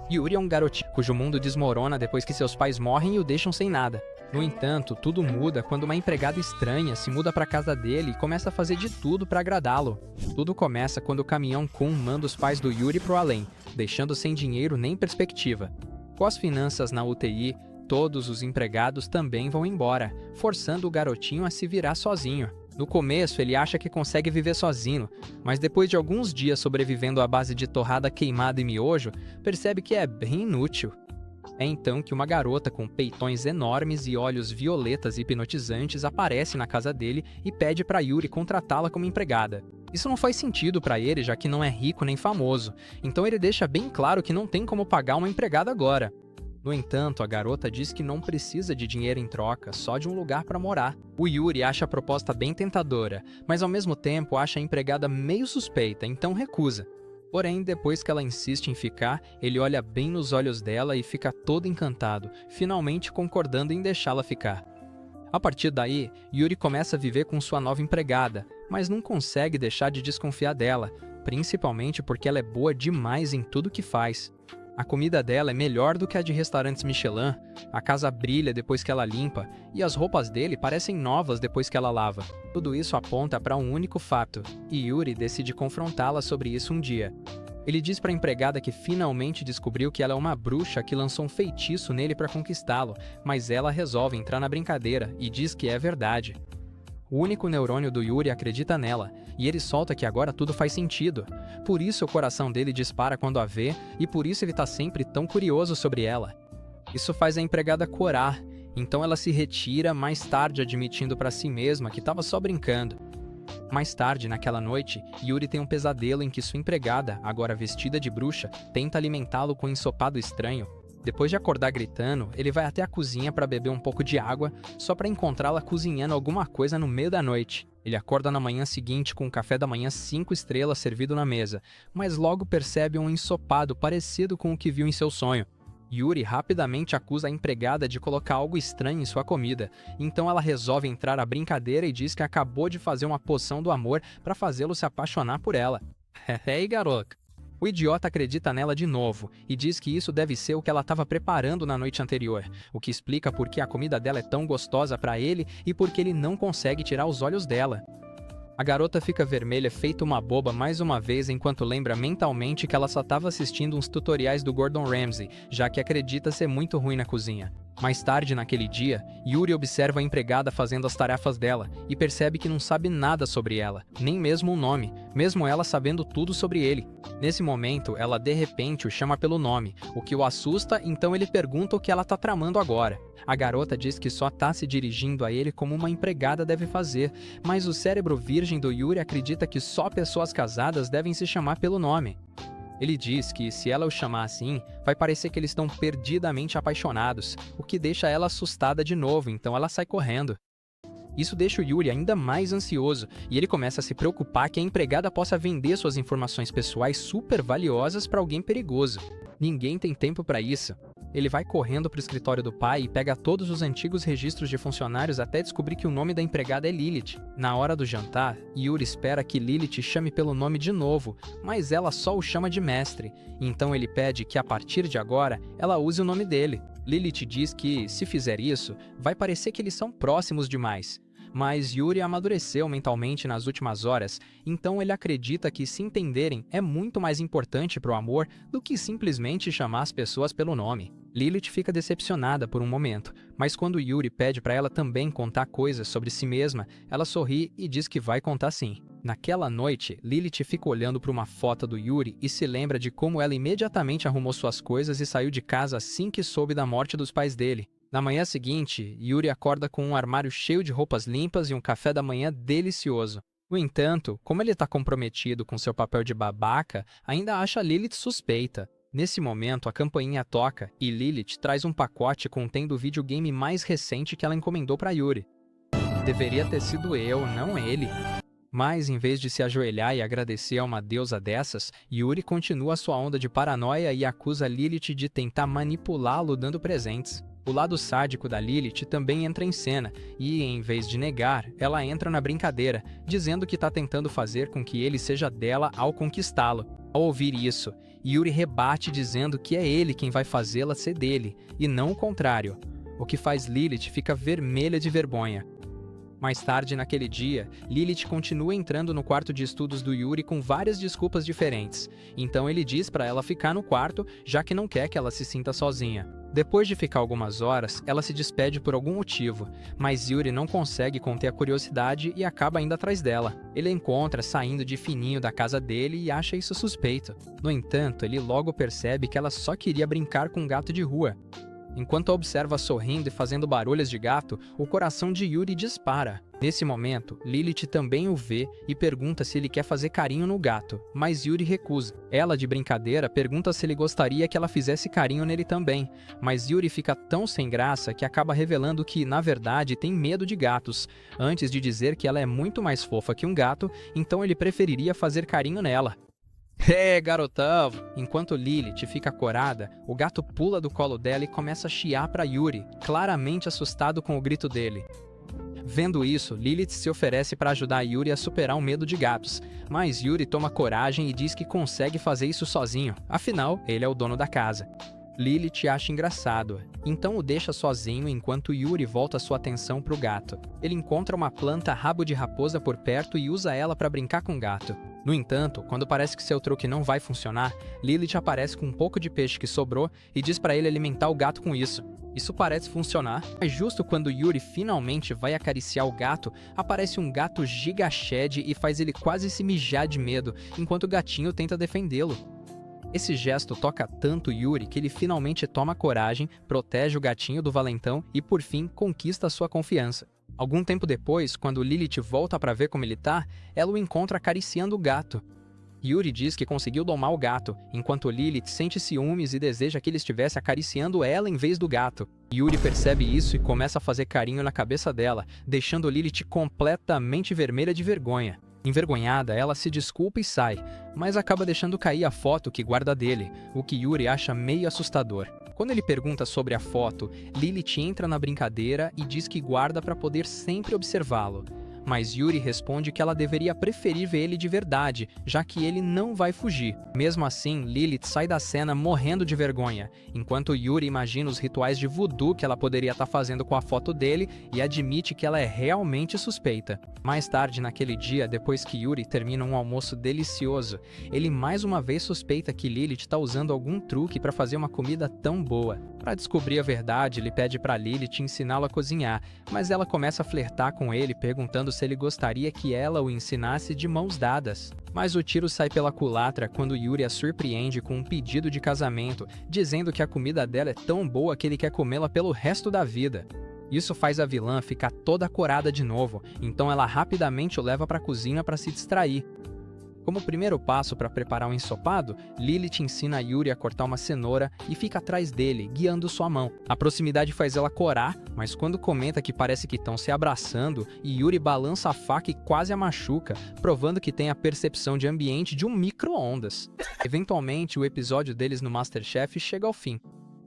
Yuri é um garotinho cujo mundo desmorona depois que seus pais morrem e o deixam sem nada. No entanto, tudo muda quando uma empregada estranha se muda para a casa dele e começa a fazer de tudo para agradá-lo. Tudo começa quando o caminhão Kun manda os pais do Yuri pro além, deixando sem dinheiro nem perspectiva. Com as finanças na UTI, todos os empregados também vão embora, forçando o garotinho a se virar sozinho. No começo, ele acha que consegue viver sozinho, mas depois de alguns dias sobrevivendo à base de torrada queimada e miojo, percebe que é bem inútil. É então que uma garota com peitões enormes e olhos violetas hipnotizantes aparece na casa dele e pede para Yuri contratá-la como empregada. Isso não faz sentido para ele, já que não é rico nem famoso, então ele deixa bem claro que não tem como pagar uma empregada agora. No entanto, a garota diz que não precisa de dinheiro em troca, só de um lugar para morar. O Yuri acha a proposta bem tentadora, mas ao mesmo tempo acha a empregada meio suspeita, então recusa. Porém, depois que ela insiste em ficar, ele olha bem nos olhos dela e fica todo encantado, finalmente concordando em deixá-la ficar. A partir daí, Yuri começa a viver com sua nova empregada, mas não consegue deixar de desconfiar dela, principalmente porque ela é boa demais em tudo que faz. A comida dela é melhor do que a de restaurantes Michelin, a casa brilha depois que ela limpa, e as roupas dele parecem novas depois que ela lava. Tudo isso aponta para um único fato, e Yuri decide confrontá-la sobre isso um dia. Ele diz para a empregada que finalmente descobriu que ela é uma bruxa que lançou um feitiço nele para conquistá-lo, mas ela resolve entrar na brincadeira e diz que é verdade. O único neurônio do Yuri acredita nela, e ele solta que agora tudo faz sentido. Por isso o coração dele dispara quando a vê, e por isso ele está sempre tão curioso sobre ela. Isso faz a empregada corar, então ela se retira mais tarde admitindo para si mesma que estava só brincando. Mais tarde, naquela noite, Yuri tem um pesadelo em que sua empregada, agora vestida de bruxa, tenta alimentá-lo com um ensopado estranho. Depois de acordar gritando, ele vai até a cozinha para beber um pouco de água, só para encontrá-la cozinhando alguma coisa no meio da noite. Ele acorda na manhã seguinte com um café da manhã 5 estrelas servido na mesa, mas logo percebe um ensopado parecido com o que viu em seu sonho. Yuri rapidamente acusa a empregada de colocar algo estranho em sua comida, então ela resolve entrar na brincadeira e diz que acabou de fazer uma poção do amor para fazê-lo se apaixonar por ela. Ei, garoto! O idiota acredita nela de novo e diz que isso deve ser o que ela estava preparando na noite anterior, o que explica por que a comida dela é tão gostosa para ele e por que ele não consegue tirar os olhos dela. A garota fica vermelha feito uma boba mais uma vez enquanto lembra mentalmente que ela só estava assistindo uns tutoriais do Gordon Ramsay, já que acredita ser muito ruim na cozinha. Mais tarde naquele dia, Yuri observa a empregada fazendo as tarefas dela e percebe que não sabe nada sobre ela, nem mesmo o nome, mesmo ela sabendo tudo sobre ele. Nesse momento, ela de repente o chama pelo nome, o que o assusta, então ele pergunta o que ela tá tramando agora. A garota diz que só tá se dirigindo a ele como uma empregada deve fazer, mas o cérebro virgem do Yuri acredita que só pessoas casadas devem se chamar pelo nome. Ele diz que se ela o chamar assim, vai parecer que eles estão perdidamente apaixonados, o que deixa ela assustada de novo, então ela sai correndo. Isso deixa o Yuri ainda mais ansioso, e ele começa a se preocupar que a empregada possa vender suas informações pessoais super valiosas para alguém perigoso. Ninguém tem tempo para isso. Ele vai correndo para o escritório do pai e pega todos os antigos registros de funcionários até descobrir que o nome da empregada é Lilith. Na hora do jantar, Yuri espera que Lilith chame pelo nome de novo, mas ela só o chama de mestre. Então ele pede que a partir de agora, ela use o nome dele. Lilith diz que, se fizer isso, vai parecer que eles são próximos demais. Mas Yuri amadureceu mentalmente nas últimas horas, então ele acredita que se entenderem é muito mais importante para o amor do que simplesmente chamar as pessoas pelo nome. Lilith fica decepcionada por um momento, mas quando Yuri pede para ela também contar coisas sobre si mesma, ela sorri e diz que vai contar sim. Naquela noite, Lilith fica olhando para uma foto do Yuri e se lembra de como ela imediatamente arrumou suas coisas e saiu de casa assim que soube da morte dos pais dele. Na manhã seguinte, Yuri acorda com um armário cheio de roupas limpas e um café da manhã delicioso. No entanto, como ele está comprometido com seu papel de babaca, ainda acha Lilith suspeita. Nesse momento, a campainha toca e Lilith traz um pacote contendo o videogame mais recente que ela encomendou para Yuri. Deveria ter sido eu, não ele. Mas, em vez de se ajoelhar e agradecer a uma deusa dessas, Yuri continua sua onda de paranoia e acusa Lilith de tentar manipulá-lo dando presentes. O lado sádico da Lilith também entra em cena e, em vez de negar, ela entra na brincadeira, dizendo que está tentando fazer com que ele seja dela ao conquistá-lo. Ao ouvir isso, Yuri rebate dizendo que é ele quem vai fazê-la ser dele, e não o contrário, o que faz Lilith ficar vermelha de vergonha. Mais tarde naquele dia, Lilith continua entrando no quarto de estudos do Yuri com várias desculpas diferentes, então ele diz para ela ficar no quarto, já que não quer que ela se sinta sozinha. Depois de ficar algumas horas, ela se despede por algum motivo, mas Yuri não consegue conter a curiosidade e acaba indo atrás dela. Ele a encontra saindo de fininho da casa dele e acha isso suspeito. No entanto, ele logo percebe que ela só queria brincar com um gato de rua. Enquanto a observa sorrindo e fazendo barulhos de gato, o coração de Yuri dispara. Nesse momento, Lilith também o vê e pergunta se ele quer fazer carinho no gato, mas Yuri recusa. Ela, de brincadeira, pergunta se ele gostaria que ela fizesse carinho nele também, mas Yuri fica tão sem graça que acaba revelando que, na verdade, tem medo de gatos, antes de dizer que ela é muito mais fofa que um gato, então ele preferiria fazer carinho nela. Garotão! Enquanto Lilith fica corada, o gato pula do colo dela e começa a chiar para Yuri, claramente assustado com o grito dele. Vendo isso, Lilith se oferece para ajudar Yuri a superar o medo de gatos, mas Yuri toma coragem e diz que consegue fazer isso sozinho, afinal, ele é o dono da casa. Lilith acha engraçado, então o deixa sozinho enquanto Yuri volta sua atenção para o gato. Ele encontra uma planta rabo de raposa por perto e usa ela para brincar com o gato. No entanto, quando parece que seu truque não vai funcionar, Lilith aparece com um pouco de peixe que sobrou e diz para ele alimentar o gato com isso. Isso parece funcionar, mas justo quando Yuri finalmente vai acariciar o gato, aparece um gato gigached e faz ele quase se mijar de medo, enquanto o gatinho tenta defendê-lo. Esse gesto toca tanto Yuri que ele finalmente toma coragem, protege o gatinho do valentão e, por fim, conquista sua confiança. Algum tempo depois, quando Lilith volta para ver como ele tá, ela o encontra acariciando o gato. Yuri diz que conseguiu domar o gato, enquanto Lilith sente ciúmes e deseja que ele estivesse acariciando ela em vez do gato. Yuri percebe isso e começa a fazer carinho na cabeça dela, deixando Lilith completamente vermelha de vergonha. Envergonhada, ela se desculpa e sai, mas acaba deixando cair a foto que guarda dele, o que Yuri acha meio assustador. Quando ele pergunta sobre a foto, Lilith entra na brincadeira e diz que guarda para poder sempre observá-lo. Mas Yuri responde que ela deveria preferir ver ele de verdade, já que ele não vai fugir. Mesmo assim, Lilith sai da cena morrendo de vergonha, enquanto Yuri imagina os rituais de voodoo que ela poderia estar fazendo com a foto dele e admite que ela é realmente suspeita. Mais tarde naquele dia, depois que Yuri termina um almoço delicioso, ele mais uma vez suspeita que Lilith está usando algum truque para fazer uma comida tão boa. Para descobrir a verdade, ele pede para Lilith ensiná-lo a cozinhar, mas ela começa a flertar com ele, perguntando se ele gostaria que ela o ensinasse de mãos dadas. Mas o tiro sai pela culatra quando Yuri a surpreende com um pedido de casamento, dizendo que a comida dela é tão boa que ele quer comê-la pelo resto da vida. Isso faz a vilã ficar toda corada de novo, então ela rapidamente o leva para a cozinha para se distrair. Como primeiro passo para preparar um ensopado, Lilith ensina a Yuri a cortar uma cenoura e fica atrás dele, guiando sua mão. A proximidade faz ela corar, mas quando comenta que parece que estão se abraçando, Yuri balança a faca e quase a machuca, provando que tem a percepção de ambiente de um micro-ondas. Eventualmente, o episódio deles no MasterChef chega ao fim.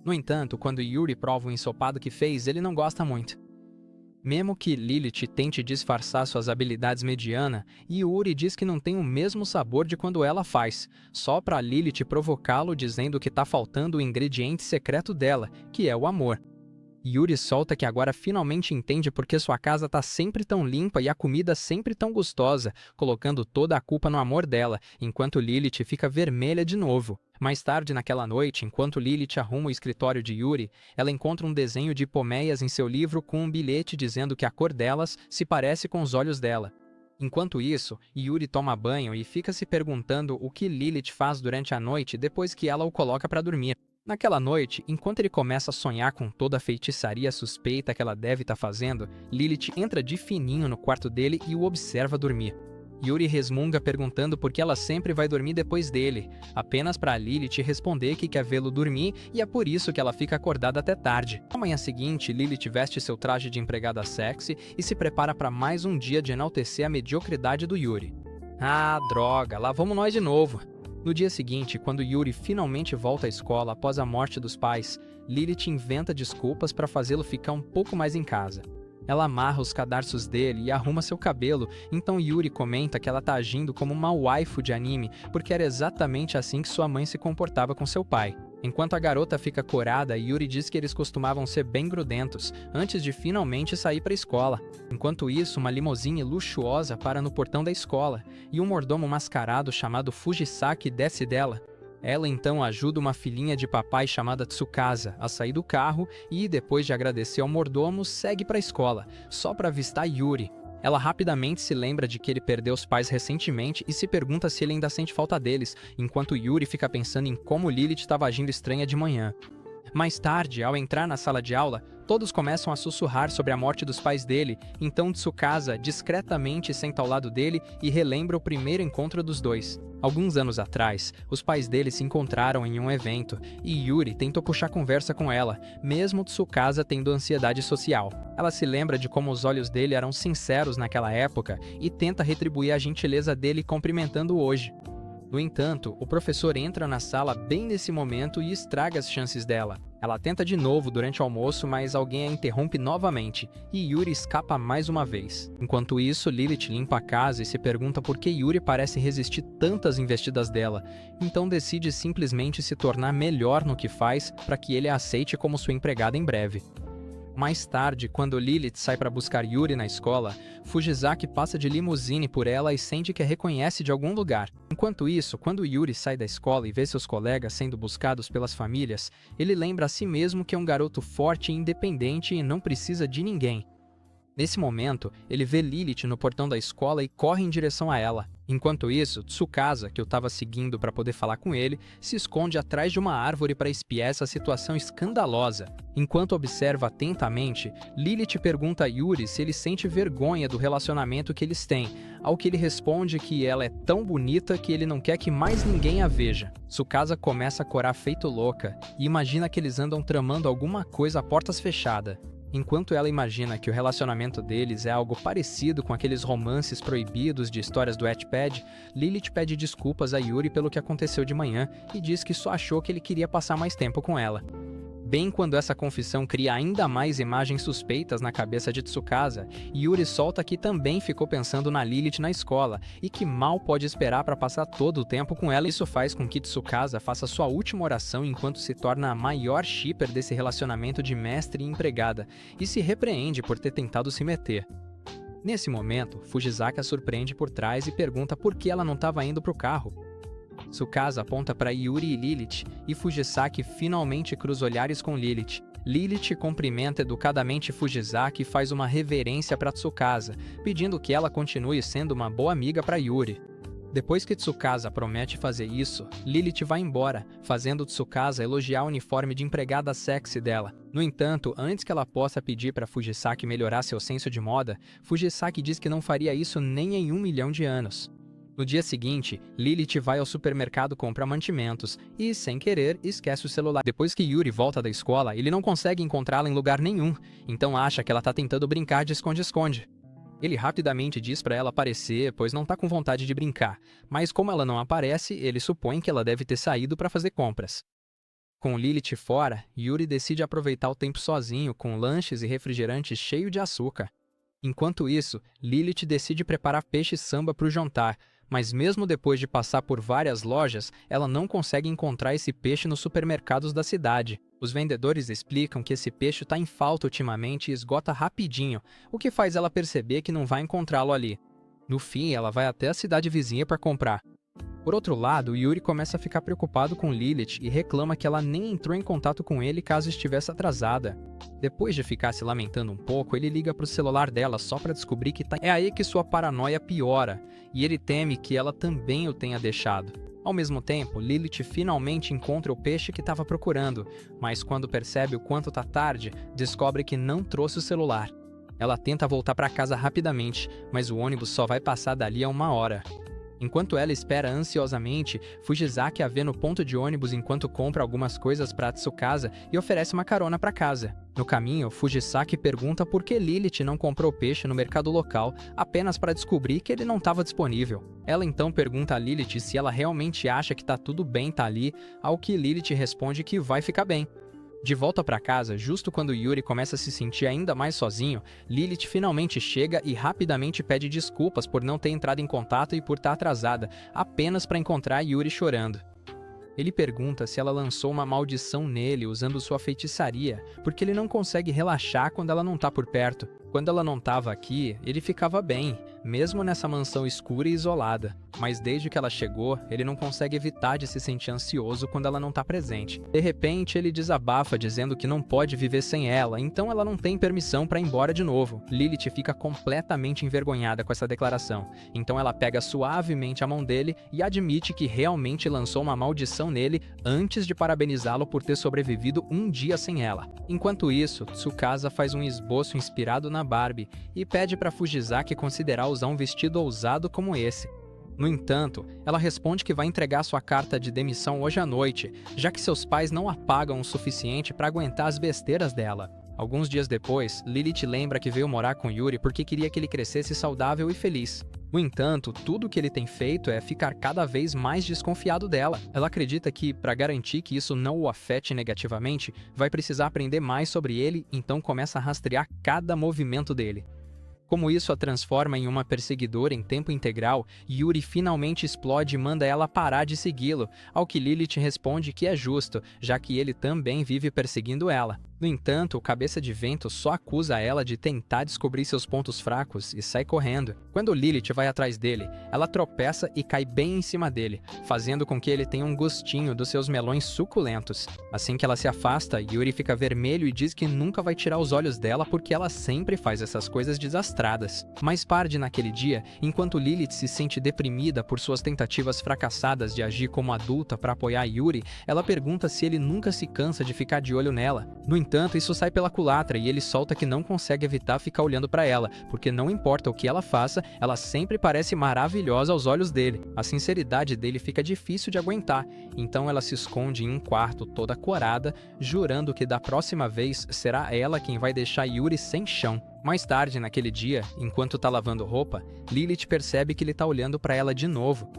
No entanto, quando Yuri prova o ensopado que fez, ele não gosta muito. Mesmo que Lilith tente disfarçar suas habilidades mediana, Yuri diz que não tem o mesmo sabor de quando ela faz, só para Lilith provocá-lo dizendo que tá faltando o ingrediente secreto dela, que é o amor. Yuri solta que agora finalmente entende porque sua casa tá sempre tão limpa e a comida sempre tão gostosa, colocando toda a culpa no amor dela, enquanto Lilith fica vermelha de novo. Mais tarde naquela noite, enquanto Lilith arruma o escritório de Yuri, ela encontra um desenho de poméias em seu livro com um bilhete dizendo que a cor delas se parece com os olhos dela. Enquanto isso, Yuri toma banho e fica se perguntando o que Lilith faz durante a noite depois que ela o coloca para dormir. Naquela noite, enquanto ele começa a sonhar com toda a feitiçaria suspeita que ela deve estar fazendo, Lilith entra de fininho no quarto dele e o observa dormir. Yuri resmunga perguntando por que ela sempre vai dormir depois dele, apenas para Lilith responder que quer vê-lo dormir e é por isso que ela fica acordada até tarde. Na manhã seguinte, Lilith veste seu traje de empregada sexy e se prepara para mais um dia de enaltecer a mediocridade do Yuri. Ah, droga, lá vamos nós de novo. No dia seguinte, quando Yuri finalmente volta à escola após a morte dos pais, Lilith inventa desculpas para fazê-lo ficar um pouco mais em casa. Ela amarra os cadarços dele e arruma seu cabelo, então Yuri comenta que ela tá agindo como uma waifu de anime, porque era exatamente assim que sua mãe se comportava com seu pai. Enquanto a garota fica corada, Yuri diz que eles costumavam ser bem grudentos, antes de finalmente sair para a escola. Enquanto isso, uma limusine luxuosa para no portão da escola, e um mordomo mascarado chamado Fujisaki desce dela. Ela então ajuda uma filhinha de papai chamada Tsukasa a sair do carro e, depois de agradecer ao mordomo, segue para a escola, só para avistar Yuri. Ela rapidamente se lembra de que ele perdeu os pais recentemente e se pergunta se ele ainda sente falta deles, enquanto Yuri fica pensando em como Lilith estava agindo estranha de manhã. Mais tarde, ao entrar na sala de aula, todos começam a sussurrar sobre a morte dos pais dele, então Tsukasa discretamente senta ao lado dele e relembra o primeiro encontro dos dois. Alguns anos atrás, os pais dele se encontraram em um evento e Yuri tentou puxar conversa com ela, mesmo Tsukasa tendo ansiedade social. Ela se lembra de como os olhos dele eram sinceros naquela época e tenta retribuir a gentileza dele cumprimentando-o hoje. No entanto, o professor entra na sala bem nesse momento e estraga as chances dela. Ela tenta de novo durante o almoço, mas alguém a interrompe novamente, e Yuri escapa mais uma vez. Enquanto isso, Lilith limpa a casa e se pergunta por que Yuri parece resistir tantas investidas dela, então decide simplesmente se tornar melhor no que faz para que ele a aceite como sua empregada em breve. Mais tarde, quando Lilith sai para buscar Yuri na escola, Fujisaki passa de limusine por ela e sente que a reconhece de algum lugar. Enquanto isso, quando Yuri sai da escola e vê seus colegas sendo buscados pelas famílias, ele lembra a si mesmo que é um garoto forte e independente e não precisa de ninguém. Nesse momento, ele vê Lilith no portão da escola e corre em direção a ela. Enquanto isso, Tsukasa, que eu estava seguindo para poder falar com ele, se esconde atrás de uma árvore para espiar essa situação escandalosa. Enquanto observa atentamente, Lilith pergunta a Yuri se ele sente vergonha do relacionamento que eles têm, ao que ele responde que ela é tão bonita que ele não quer que mais ninguém a veja. Tsukasa começa a corar feito louca e imagina que eles andam tramando alguma coisa a portas fechadas. Enquanto ela imagina que o relacionamento deles é algo parecido com aqueles romances proibidos de histórias do Wattpad, Lilith pede desculpas a Yuri pelo que aconteceu de manhã e diz que só achou que ele queria passar mais tempo com ela. Bem quando essa confissão cria ainda mais imagens suspeitas na cabeça de Tsukasa, Yuri solta que também ficou pensando na Lilith na escola e que mal pode esperar para passar todo o tempo com ela. Isso faz com que Tsukasa faça sua última oração enquanto se torna a maior shipper desse relacionamento de mestre e empregada e se repreende por ter tentado se meter. Nesse momento, Fujisaki a surpreende por trás e pergunta por que ela não estava indo para o carro. Tsukasa aponta para Yuri e Lilith, e Fujisaki finalmente cruza olhares com Lilith. Lilith cumprimenta educadamente Fujisaki e faz uma reverência para Tsukasa, pedindo que ela continue sendo uma boa amiga para Yuri. Depois que Tsukasa promete fazer isso, Lilith vai embora, fazendo Tsukasa elogiar o uniforme de empregada sexy dela. No entanto, antes que ela possa pedir para Fujisaki melhorar seu senso de moda, Fujisaki diz que não faria isso nem em 1 milhão de anos. No dia seguinte, Lilith vai ao supermercado comprar mantimentos e, sem querer, esquece o celular. Depois que Yuri volta da escola, ele não consegue encontrá-la em lugar nenhum, então acha que ela tá tentando brincar de esconde-esconde. Ele rapidamente diz para ela aparecer, pois não tá com vontade de brincar, mas como ela não aparece, ele supõe que ela deve ter saído para fazer compras. Com Lilith fora, Yuri decide aproveitar o tempo sozinho, com lanches e refrigerantes cheios de açúcar. Enquanto isso, Lilith decide preparar peixe samba para o jantar, mas mesmo depois de passar por várias lojas, ela não consegue encontrar esse peixe nos supermercados da cidade. Os vendedores explicam que esse peixe está em falta ultimamente e esgota rapidinho, o que faz ela perceber que não vai encontrá-lo ali. No fim, ela vai até a cidade vizinha para comprar. Por outro lado, Yuri começa a ficar preocupado com Lilith e reclama que ela nem entrou em contato com ele caso estivesse atrasada. Depois de ficar se lamentando um pouco, ele liga para o celular dela só para descobrir que é aí que sua paranoia piora, e ele teme que ela também o tenha deixado. Ao mesmo tempo, Lilith finalmente encontra o peixe que estava procurando, mas quando percebe o quanto tá tarde, descobre que não trouxe o celular. Ela tenta voltar para casa rapidamente, mas o ônibus só vai passar dali a 1 hora. Enquanto ela espera ansiosamente, Fujisaki a vê no ponto de ônibus enquanto compra algumas coisas para Tsukasa e oferece uma carona para casa. No caminho, Fujisaki pergunta por que Lilith não comprou peixe no mercado local apenas para descobrir que ele não estava disponível. Ela então pergunta a Lilith se ela realmente acha que tá tudo bem tá ali, ao que Lilith responde que vai ficar bem. De volta para casa, justo quando Yuri começa a se sentir ainda mais sozinho, Lilith finalmente chega e rapidamente pede desculpas por não ter entrado em contato e por estar atrasada, apenas para encontrar Yuri chorando. Ele pergunta se ela lançou uma maldição nele usando sua feitiçaria, porque ele não consegue relaxar quando ela não tá por perto. Quando ela não estava aqui, ele ficava bem, mesmo nessa mansão escura e isolada. Mas desde que ela chegou, ele não consegue evitar de se sentir ansioso quando ela não está presente. De repente, ele desabafa dizendo que não pode viver sem ela, então ela não tem permissão para ir embora de novo. Lilith fica completamente envergonhada com essa declaração. Então ela pega suavemente a mão dele e admite que realmente lançou uma maldição nele antes de parabenizá-lo por ter sobrevivido um dia sem ela. Enquanto isso, Tsukasa faz um esboço inspirado na Barbie e pede para Fujisaki considerar usar um vestido ousado como esse. No entanto, ela responde que vai entregar sua carta de demissão hoje à noite, já que seus pais não a pagam o suficiente para aguentar as besteiras dela. Alguns dias depois, Lilith lembra que veio morar com Yuri porque queria que ele crescesse saudável e feliz. No entanto, tudo que ele tem feito é ficar cada vez mais desconfiado dela. Ela acredita que, para garantir que isso não o afete negativamente, vai precisar aprender mais sobre ele, então começa a rastrear cada movimento dele. Como isso a transforma em uma perseguidora em tempo integral, Yuri finalmente explode e manda ela parar de segui-lo, ao que Lilith responde que é justo, já que ele também vive perseguindo ela. No entanto, o Cabeça de Vento só acusa ela de tentar descobrir seus pontos fracos e sai correndo. Quando Lilith vai atrás dele, ela tropeça e cai bem em cima dele, fazendo com que ele tenha um gostinho dos seus melões suculentos. Assim que ela se afasta, Yuri fica vermelho e diz que nunca vai tirar os olhos dela porque ela sempre faz essas coisas desastradas. Mais tarde naquele dia, enquanto Lilith se sente deprimida por suas tentativas fracassadas de agir como adulta para apoiar Yuri, ela pergunta se ele nunca se cansa de ficar de olho nela. No entanto, isso sai pela culatra e ele solta que não consegue evitar ficar olhando para ela, porque não importa o que ela faça, ela sempre parece maravilhosa aos olhos dele. A sinceridade dele fica difícil de aguentar, então ela se esconde em um quarto toda corada, jurando que da próxima vez será ela quem vai deixar Yuri sem chão. Mais tarde naquele dia, enquanto tá lavando roupa, Lilith percebe que ele tá olhando para ela de novo.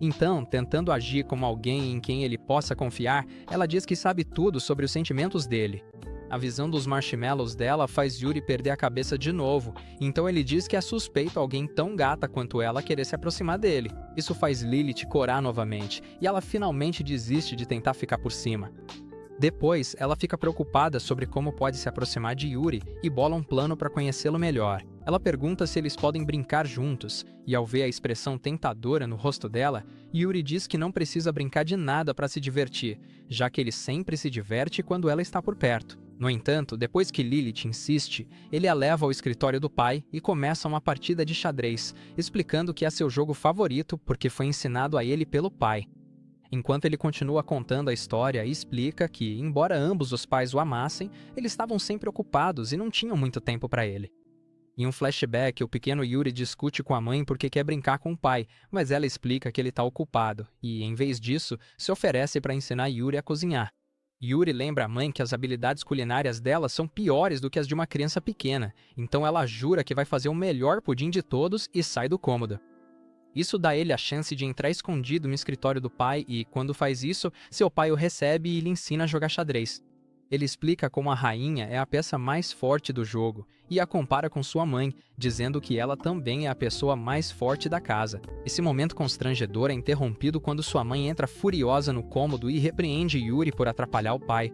Então, tentando agir como alguém em quem ele possa confiar, ela diz que sabe tudo sobre os sentimentos dele. A visão dos marshmallows dela faz Yuri perder a cabeça de novo, então ele diz que é suspeito alguém tão gata quanto ela querer se aproximar dele. Isso faz Lilith corar novamente, e ela finalmente desiste de tentar ficar por cima. Depois, ela fica preocupada sobre como pode se aproximar de Yuri e bola um plano para conhecê-lo melhor. Ela pergunta se eles podem brincar juntos, e ao ver a expressão tentadora no rosto dela, Yuri diz que não precisa brincar de nada para se divertir, já que ele sempre se diverte quando ela está por perto. No entanto, depois que Lilith insiste, ele a leva ao escritório do pai e começa uma partida de xadrez, explicando que é seu jogo favorito porque foi ensinado a ele pelo pai. Enquanto ele continua contando a história e explica que, embora ambos os pais o amassem, eles estavam sempre ocupados e não tinham muito tempo para ele. Em um flashback, o pequeno Yuri discute com a mãe porque quer brincar com o pai, mas ela explica que ele está ocupado e, em vez disso, se oferece para ensinar Yuri a cozinhar. Yuri lembra a mãe que as habilidades culinárias dela são piores do que as de uma criança pequena, então ela jura que vai fazer o melhor pudim de todos e sai do cômodo. Isso dá ele a chance de entrar escondido no escritório do pai e, quando faz isso, seu pai o recebe e lhe ensina a jogar xadrez. Ele explica como a rainha é a peça mais forte do jogo e a compara com sua mãe, dizendo que ela também é a pessoa mais forte da casa. Esse momento constrangedor é interrompido quando sua mãe entra furiosa no cômodo e repreende Yuri por atrapalhar o pai.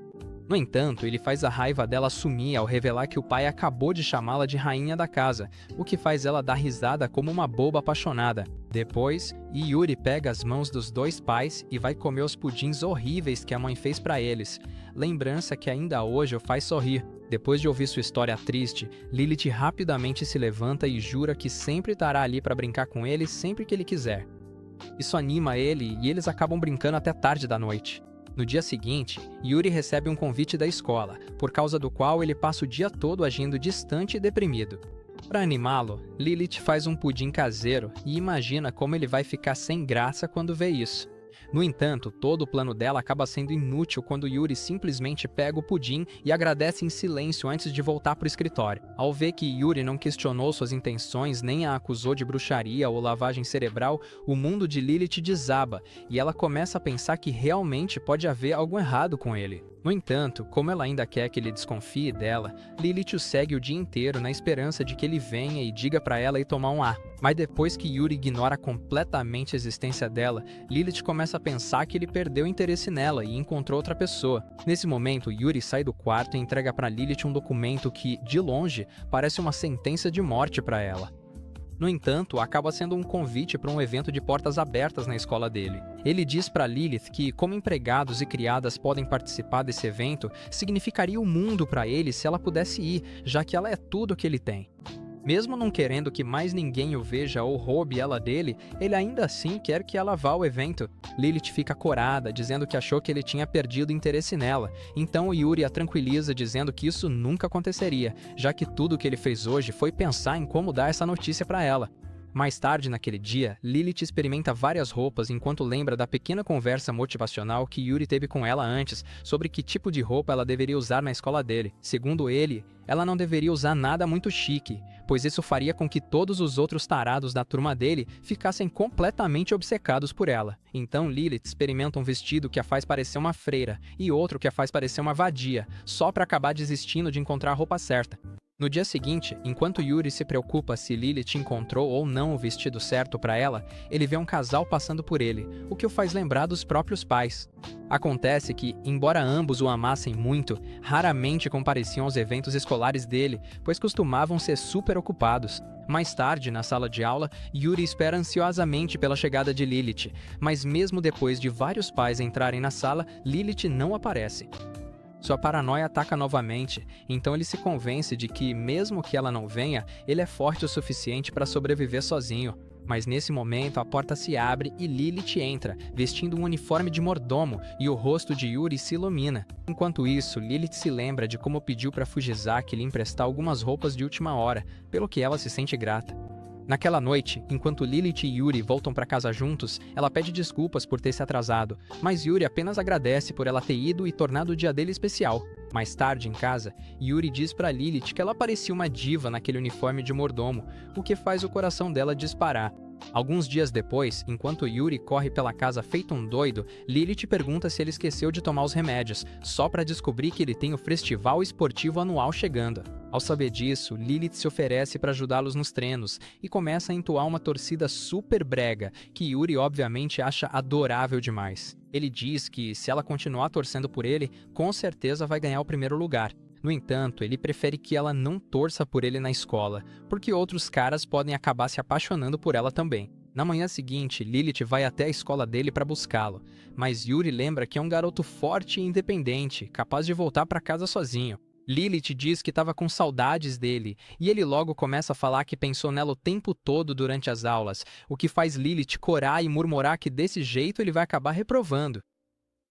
No entanto, ele faz a raiva dela sumir ao revelar que o pai acabou de chamá-la de rainha da casa, o que faz ela dar risada como uma boba apaixonada. Depois, Yuri pega as mãos dos dois pais e vai comer os pudins horríveis que a mãe fez para eles, lembrança que ainda hoje o faz sorrir. Depois de ouvir sua história triste, Lilith rapidamente se levanta e jura que sempre estará ali para brincar com ele sempre que ele quiser. Isso anima ele e eles acabam brincando até tarde da noite. No dia seguinte, Yuri recebe um convite da escola, por causa do qual ele passa o dia todo agindo distante e deprimido. Para animá-lo, Lilith faz um pudim caseiro e imagina como ele vai ficar sem graça quando vê isso. No entanto, todo o plano dela acaba sendo inútil quando Yuri simplesmente pega o pudim e agradece em silêncio antes de voltar para o escritório. Ao ver que Yuri não questionou suas intenções nem a acusou de bruxaria ou lavagem cerebral, o mundo de Lilith desaba e ela começa a pensar que realmente pode haver algo errado com ele. No entanto, como ela ainda quer que ele desconfie dela, Lilith o segue o dia inteiro na esperança de que ele venha e diga para ela ir tomar um ar. Mas depois que Yuri ignora completamente a existência dela, Lilith começa a pensar que ele perdeu interesse nela e encontrou outra pessoa. Nesse momento, Yuri sai do quarto e entrega para Lilith um documento que, de longe, parece uma sentença de morte para ela. No entanto, acaba sendo um convite para um evento de portas abertas na escola dele. Ele diz para Lilith que, como empregados e criadas podem participar desse evento, significaria o mundo para ele se ela pudesse ir, já que ela é tudo o que ele tem. Mesmo não querendo que mais ninguém o veja ou roube ela dele, ele ainda assim quer que ela vá ao evento. Lilith fica corada, dizendo que achou que ele tinha perdido interesse nela. Então Yuri a tranquiliza, dizendo que isso nunca aconteceria, já que tudo o que ele fez hoje foi pensar em como dar essa notícia para ela. Mais tarde naquele dia, Lilith experimenta várias roupas enquanto lembra da pequena conversa motivacional que Yuri teve com ela antes sobre que tipo de roupa ela deveria usar na escola dele. Segundo ele, ela não deveria usar nada muito chique, pois isso faria com que todos os outros tarados da turma dele ficassem completamente obcecados por ela. Então Lilith experimenta um vestido que a faz parecer uma freira e outro que a faz parecer uma vadia, só para acabar desistindo de encontrar a roupa certa. No dia seguinte, enquanto Yuri se preocupa se Lilith encontrou ou não o vestido certo para ela, ele vê um casal passando por ele, o que o faz lembrar dos próprios pais. Acontece que, embora ambos o amassem muito, raramente compareciam aos eventos escolares dele, pois costumavam ser super ocupados. Mais tarde, na sala de aula, Yuri espera ansiosamente pela chegada de Lilith, mas mesmo depois de vários pais entrarem na sala, Lilith não aparece. Sua paranoia ataca novamente, então ele se convence de que, mesmo que ela não venha, ele é forte o suficiente para sobreviver sozinho. Mas nesse momento a porta se abre e Lilith entra, vestindo um uniforme de mordomo, e o rosto de Yuri se ilumina. Enquanto isso, Lilith se lembra de como pediu para Fujisaki lhe emprestar algumas roupas de última hora, pelo que ela se sente grata. Naquela noite, enquanto Lilith e Yuri voltam para casa juntos, ela pede desculpas por ter se atrasado, mas Yuri apenas agradece por ela ter ido e tornado o dia dele especial. Mais tarde, em casa, Yuri diz para Lilith que ela parecia uma diva naquele uniforme de mordomo, o que faz o coração dela disparar. Alguns dias depois, enquanto Yuri corre pela casa feito um doido, Lilith pergunta se ele esqueceu de tomar os remédios, só para descobrir que ele tem o festival esportivo anual chegando. Ao saber disso, Lilith se oferece para ajudá-los nos treinos e começa a entoar uma torcida super brega, que Yuri obviamente acha adorável demais. Ele diz que, se ela continuar torcendo por ele, com certeza vai ganhar o primeiro lugar. No entanto, ele prefere que ela não torça por ele na escola, porque outros caras podem acabar se apaixonando por ela também. Na manhã seguinte, Lilith vai até a escola dele para buscá-lo, mas Yuri lembra que é um garoto forte e independente, capaz de voltar para casa sozinho. Lilith diz que estava com saudades dele, e ele logo começa a falar que pensou nela o tempo todo durante as aulas, o que faz Lilith corar e murmurar que desse jeito ele vai acabar reprovando.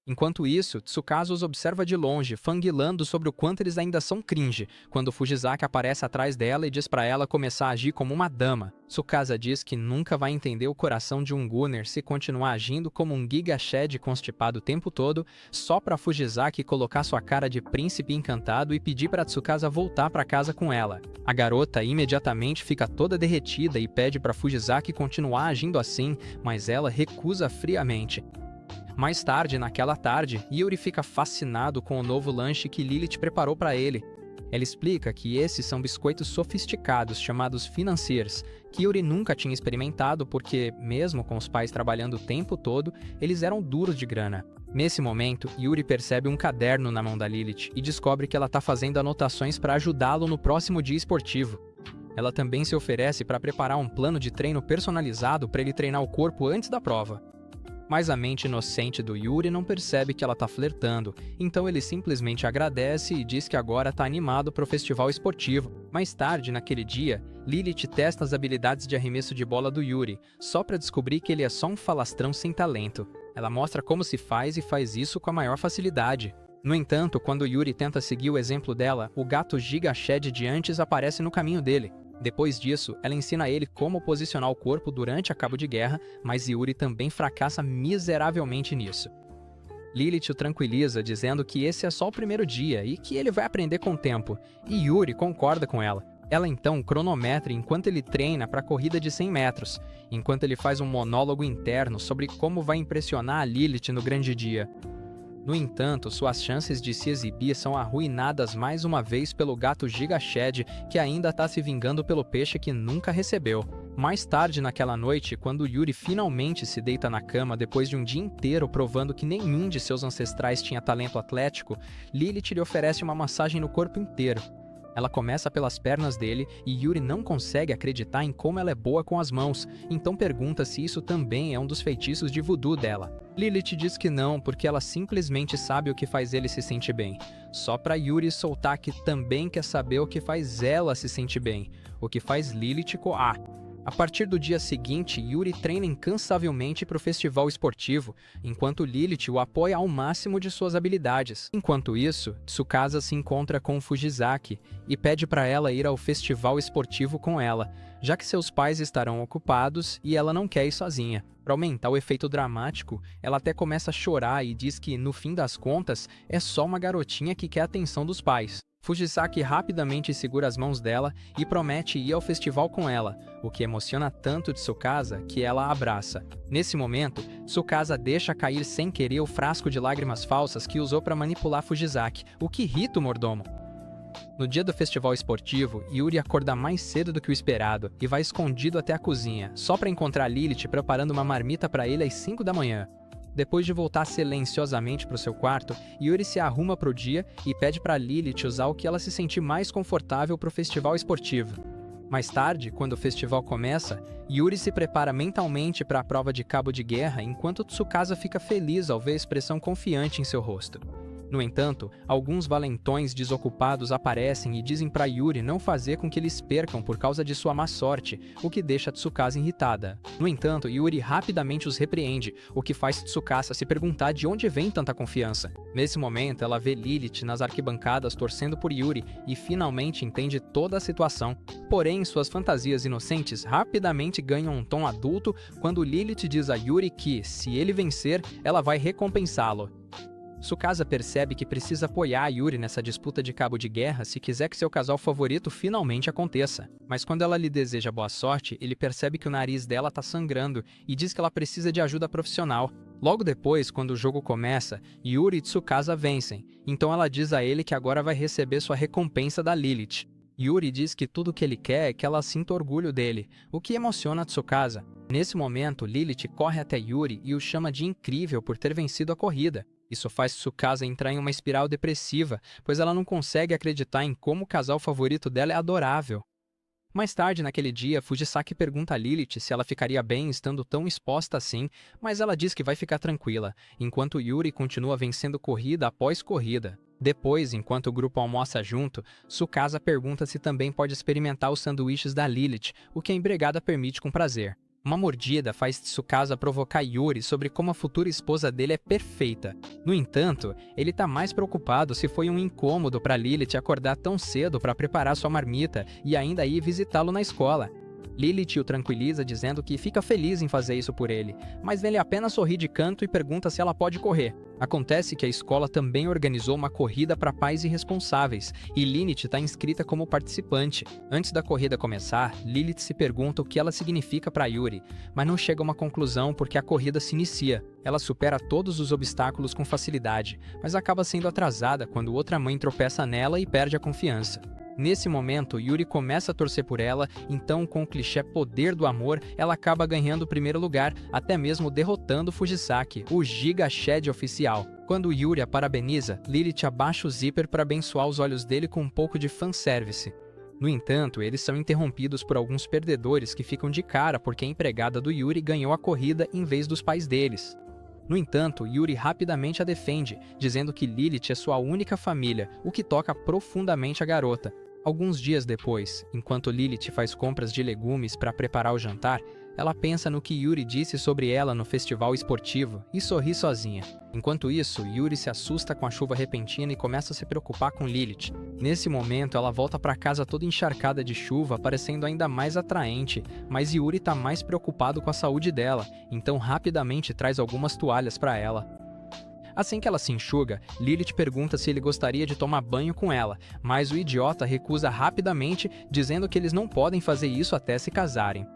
Enquanto isso, Tsukasa os observa de longe, fangirlando sobre o quanto eles ainda são cringe, quando Fujisaki aparece atrás dela e diz pra ela começar a agir como uma dama. Tsukasa diz que nunca vai entender o coração de um Gunner se continuar agindo como um Giga Shed constipado o tempo todo, só pra Fujisaki colocar sua cara de príncipe encantado e pedir pra Tsukasa voltar pra casa com ela. A garota imediatamente fica toda derretida e pede pra Fujisaki continuar agindo assim, mas ela recusa friamente. Mais tarde, naquela tarde, Yuri fica fascinado com o novo lanche que Lilith preparou para ele. Ela explica que esses são biscoitos sofisticados chamados financiers, que Yuri nunca tinha experimentado porque, mesmo com os pais trabalhando o tempo todo, eles eram duros de grana. Nesse momento, Yuri percebe um caderno na mão da Lilith e descobre que ela está fazendo anotações para ajudá-lo no próximo dia esportivo. Ela também se oferece para preparar um plano de treino personalizado para ele treinar o corpo antes da prova. Mas a mente inocente do Yuri não percebe que ela tá flertando, então ele simplesmente agradece e diz que agora tá animado pro festival esportivo. Mais tarde, naquele dia, Lilith testa as habilidades de arremesso de bola do Yuri, só pra descobrir que ele é só um falastrão sem talento. Ela mostra como se faz e faz isso com a maior facilidade. No entanto, quando Yuri tenta seguir o exemplo dela, o gato Giga Shed de antes aparece no caminho dele. Depois disso, ela ensina a ele como posicionar o corpo durante a cabo de guerra, mas Yuri também fracassa miseravelmente nisso. Lilith o tranquiliza, dizendo que esse é só o primeiro dia e que ele vai aprender com o tempo, e Yuri concorda com ela. Ela então cronometra enquanto ele treina para a corrida de 100 metros, enquanto ele faz um monólogo interno sobre como vai impressionar a Lilith no grande dia. No entanto, suas chances de se exibir são arruinadas mais uma vez pelo gato Giga Shed, que ainda está se vingando pelo peixe que nunca recebeu. Mais tarde naquela noite, quando Yuri finalmente se deita na cama depois de um dia inteiro provando que nenhum de seus ancestrais tinha talento atlético, Lilith lhe oferece uma massagem no corpo inteiro. Ela começa pelas pernas dele e Yuri não consegue acreditar em como ela é boa com as mãos, então pergunta se isso também é um dos feitiços de voodoo dela. Lilith diz que não, porque ela simplesmente sabe o que faz ele se sentir bem. Só pra Yuri soltar que também quer saber o que faz ela se sentir bem, o que faz Lilith coar. A partir do dia seguinte, Yuri treina incansavelmente para o festival esportivo, enquanto Lilith o apoia ao máximo de suas habilidades. Enquanto isso, Tsukasa se encontra com Fujisaki e pede para ela ir ao festival esportivo com ela, já que seus pais estarão ocupados e ela não quer ir sozinha. Para aumentar o efeito dramático, ela até começa a chorar e diz que, no fim das contas, é só uma garotinha que quer a atenção dos pais. Fujisaki rapidamente segura as mãos dela e promete ir ao festival com ela, o que emociona tanto Tsukasa que ela a abraça. Nesse momento, Tsukasa deixa cair sem querer o frasco de lágrimas falsas que usou para manipular Fujisaki, o que irrita o mordomo. No dia do festival esportivo, Yuri acorda mais cedo do que o esperado e vai escondido até a cozinha, só para encontrar Lilith preparando uma marmita para ele às 5 da manhã. Depois de voltar silenciosamente para o seu quarto, Yuri se arruma para o dia e pede para Lilith usar o que ela se sentir mais confortável para o festival esportivo. Mais tarde, quando o festival começa, Yuri se prepara mentalmente para a prova de cabo de guerra, enquanto Tsukasa fica feliz ao ver a expressão confiante em seu rosto. No entanto, alguns valentões desocupados aparecem e dizem para Yuri não fazer com que eles percam por causa de sua má sorte, o que deixa Tsukasa irritada. No entanto, Yuri rapidamente os repreende, o que faz Tsukasa se perguntar de onde vem tanta confiança. Nesse momento, ela vê Lilith nas arquibancadas torcendo por Yuri e finalmente entende toda a situação. Porém, suas fantasias inocentes rapidamente ganham um tom adulto quando Lilith diz a Yuri que, se ele vencer, ela vai recompensá-lo. Tsukasa percebe que precisa apoiar Yuri nessa disputa de cabo de guerra se quiser que seu casal favorito finalmente aconteça. Mas quando ela lhe deseja boa sorte, ele percebe que o nariz dela está sangrando e diz que ela precisa de ajuda profissional. Logo depois, quando o jogo começa, Yuri e Tsukasa vencem, então ela diz a ele que agora vai receber sua recompensa da Lilith. Yuri diz que tudo o que ele quer é que ela sinta orgulho dele, o que emociona Tsukasa. Nesse momento, Lilith corre até Yuri e o chama de incrível por ter vencido a corrida. Isso faz Tsukasa entrar em uma espiral depressiva, pois ela não consegue acreditar em como o casal favorito dela é adorável. Mais tarde naquele dia, Fujisaki pergunta a Lilith se ela ficaria bem estando tão exposta assim, mas ela diz que vai ficar tranquila, enquanto Yuri continua vencendo corrida após corrida. Depois, enquanto o grupo almoça junto, Tsukasa pergunta se também pode experimentar os sanduíches da Lilith, o que a empregada permite com prazer. Uma mordida faz Tsukasa provocar Yuri sobre como a futura esposa dele é perfeita. No entanto, ele tá mais preocupado se foi um incômodo para Lilith acordar tão cedo para preparar sua marmita e ainda ir visitá-lo na escola. Lilith o tranquiliza dizendo que fica feliz em fazer isso por ele, mas ele apenas sorri de canto e pergunta se ela pode correr. Acontece que a escola também organizou uma corrida para pais irresponsáveis, e Lilith está inscrita como participante. Antes da corrida começar, Lilith se pergunta o que ela significa para Yuri, mas não chega a uma conclusão porque a corrida se inicia. Ela supera todos os obstáculos com facilidade, mas acaba sendo atrasada quando outra mãe tropeça nela e perde a confiança. Nesse momento, Yuri começa a torcer por ela, então com o clichê poder do amor, ela acaba ganhando o primeiro lugar, até mesmo derrotando Fujisaki, o Giga Shed oficial. Quando Yuri a parabeniza, Lilith abaixa o zíper para abençoar os olhos dele com um pouco de fanservice. No entanto, eles são interrompidos por alguns perdedores que ficam de cara porque a empregada do Yuri ganhou a corrida em vez dos pais deles. No entanto, Yuri rapidamente a defende, dizendo que Lilith é sua única família, o que toca profundamente a garota. Alguns dias depois, enquanto Lilith faz compras de legumes para preparar o jantar, Ela pensa no que Yuri disse sobre ela no festival esportivo e sorri sozinha. Enquanto isso, Yuri se assusta com a chuva repentina e começa a se preocupar com Lilith. Nesse momento, ela volta para casa toda encharcada de chuva, parecendo ainda mais atraente, mas Yuri tá mais preocupado com a saúde dela, então rapidamente traz algumas toalhas para ela. Assim que ela se enxuga, Lilith pergunta se ele gostaria de tomar banho com ela, mas o idiota recusa rapidamente, dizendo que eles não podem fazer isso até se casarem.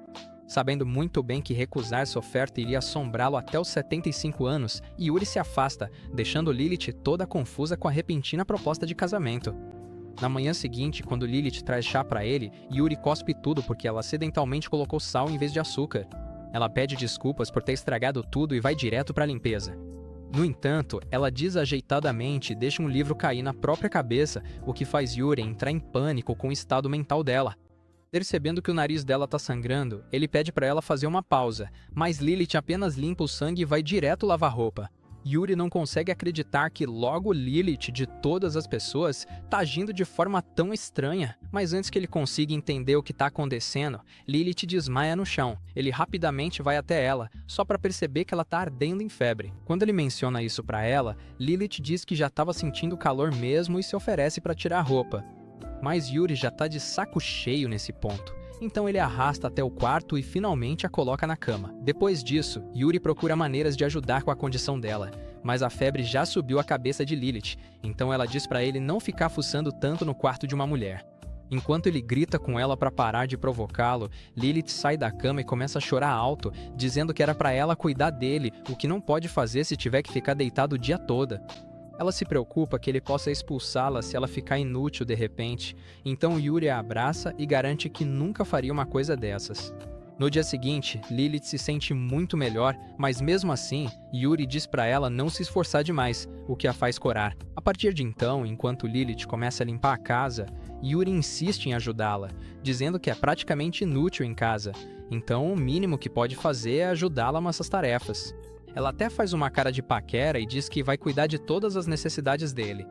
Sabendo muito bem que recusar essa oferta iria assombrá-lo até os 75 anos, Yuri se afasta, deixando Lilith toda confusa com a repentina proposta de casamento. Na manhã seguinte, quando Lilith traz chá para ele, Yuri cospe tudo porque ela acidentalmente colocou sal em vez de açúcar. Ela pede desculpas por ter estragado tudo e vai direto para a limpeza. No entanto, ela desajeitadamente deixa um livro cair na própria cabeça, o que faz Yuri entrar em pânico com o estado mental dela. Percebendo que o nariz dela tá sangrando, ele pede para ela fazer uma pausa, mas Lilith apenas limpa o sangue e vai direto lavar roupa. Yuri não consegue acreditar que logo Lilith, de todas as pessoas, tá agindo de forma tão estranha. Mas antes que ele consiga entender o que tá acontecendo, Lilith desmaia no chão. Ele rapidamente vai até ela, só para perceber que ela tá ardendo em febre. Quando ele menciona isso para ela, Lilith diz que já estava sentindo calor mesmo e se oferece para tirar a roupa. Mas Yuri já tá de saco cheio nesse ponto. Então ele a arrasta até o quarto e finalmente a coloca na cama. Depois disso, Yuri procura maneiras de ajudar com a condição dela, mas a febre já subiu a cabeça de Lilith, então ela diz para ele não ficar fuçando tanto no quarto de uma mulher. Enquanto ele grita com ela para parar de provocá-lo, Lilith sai da cama e começa a chorar alto, dizendo que era para ela cuidar dele, o que não pode fazer se tiver que ficar deitado o dia todo. Ela se preocupa que ele possa expulsá-la se ela ficar inútil de repente, então Yuri a abraça e garante que nunca faria uma coisa dessas. No dia seguinte, Lilith se sente muito melhor, mas mesmo assim, Yuri diz para ela não se esforçar demais, o que a faz corar. A partir de então, enquanto Lilith começa a limpar a casa, Yuri insiste em ajudá-la, dizendo que é praticamente inútil em casa, então o mínimo que pode fazer é ajudá-la nessas tarefas. Ela até faz uma cara de paquera e diz que vai cuidar de todas as necessidades dele.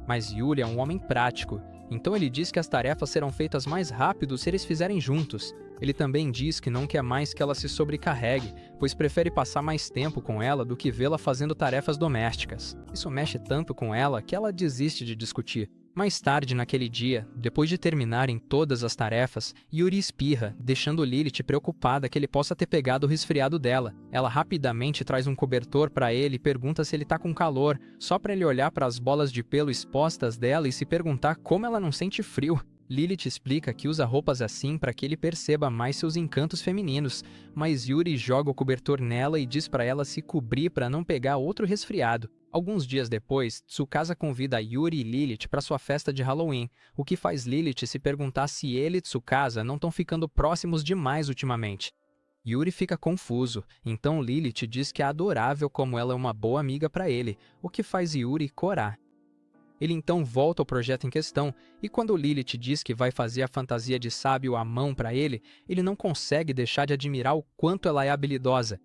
Mas Yuri é um homem prático, então ele diz que as tarefas serão feitas mais rápido se eles fizerem juntos. Ele também diz que não quer mais que ela se sobrecarregue, pois prefere passar mais tempo com ela do que vê-la fazendo tarefas domésticas. Isso mexe tanto com ela que ela desiste de discutir. Mais tarde naquele dia, depois de terminarem todas as tarefas, Yuri espirra, deixando Lilith preocupada que ele possa ter pegado o resfriado dela. Ela rapidamente traz um cobertor para ele e pergunta se ele tá com calor, só para ele olhar para as bolas de pelo expostas dela e se perguntar como ela não sente frio. Lilith explica que usa roupas assim para que ele perceba mais seus encantos femininos, mas Yuri joga o cobertor nela e diz para ela se cobrir para não pegar outro resfriado. Alguns dias depois, Tsukasa convida Yuri e Lilith para sua festa de Halloween, o que faz Lilith se perguntar se ele e Tsukasa não estão ficando próximos demais ultimamente. Yuri fica confuso, então Lilith diz que é adorável como ela é uma boa amiga para ele, o que faz Yuri corar. Ele então volta ao projeto em questão, e quando Lilith diz que vai fazer a fantasia de sábio à mão para ele não consegue deixar de admirar o quanto ela é habilidosa.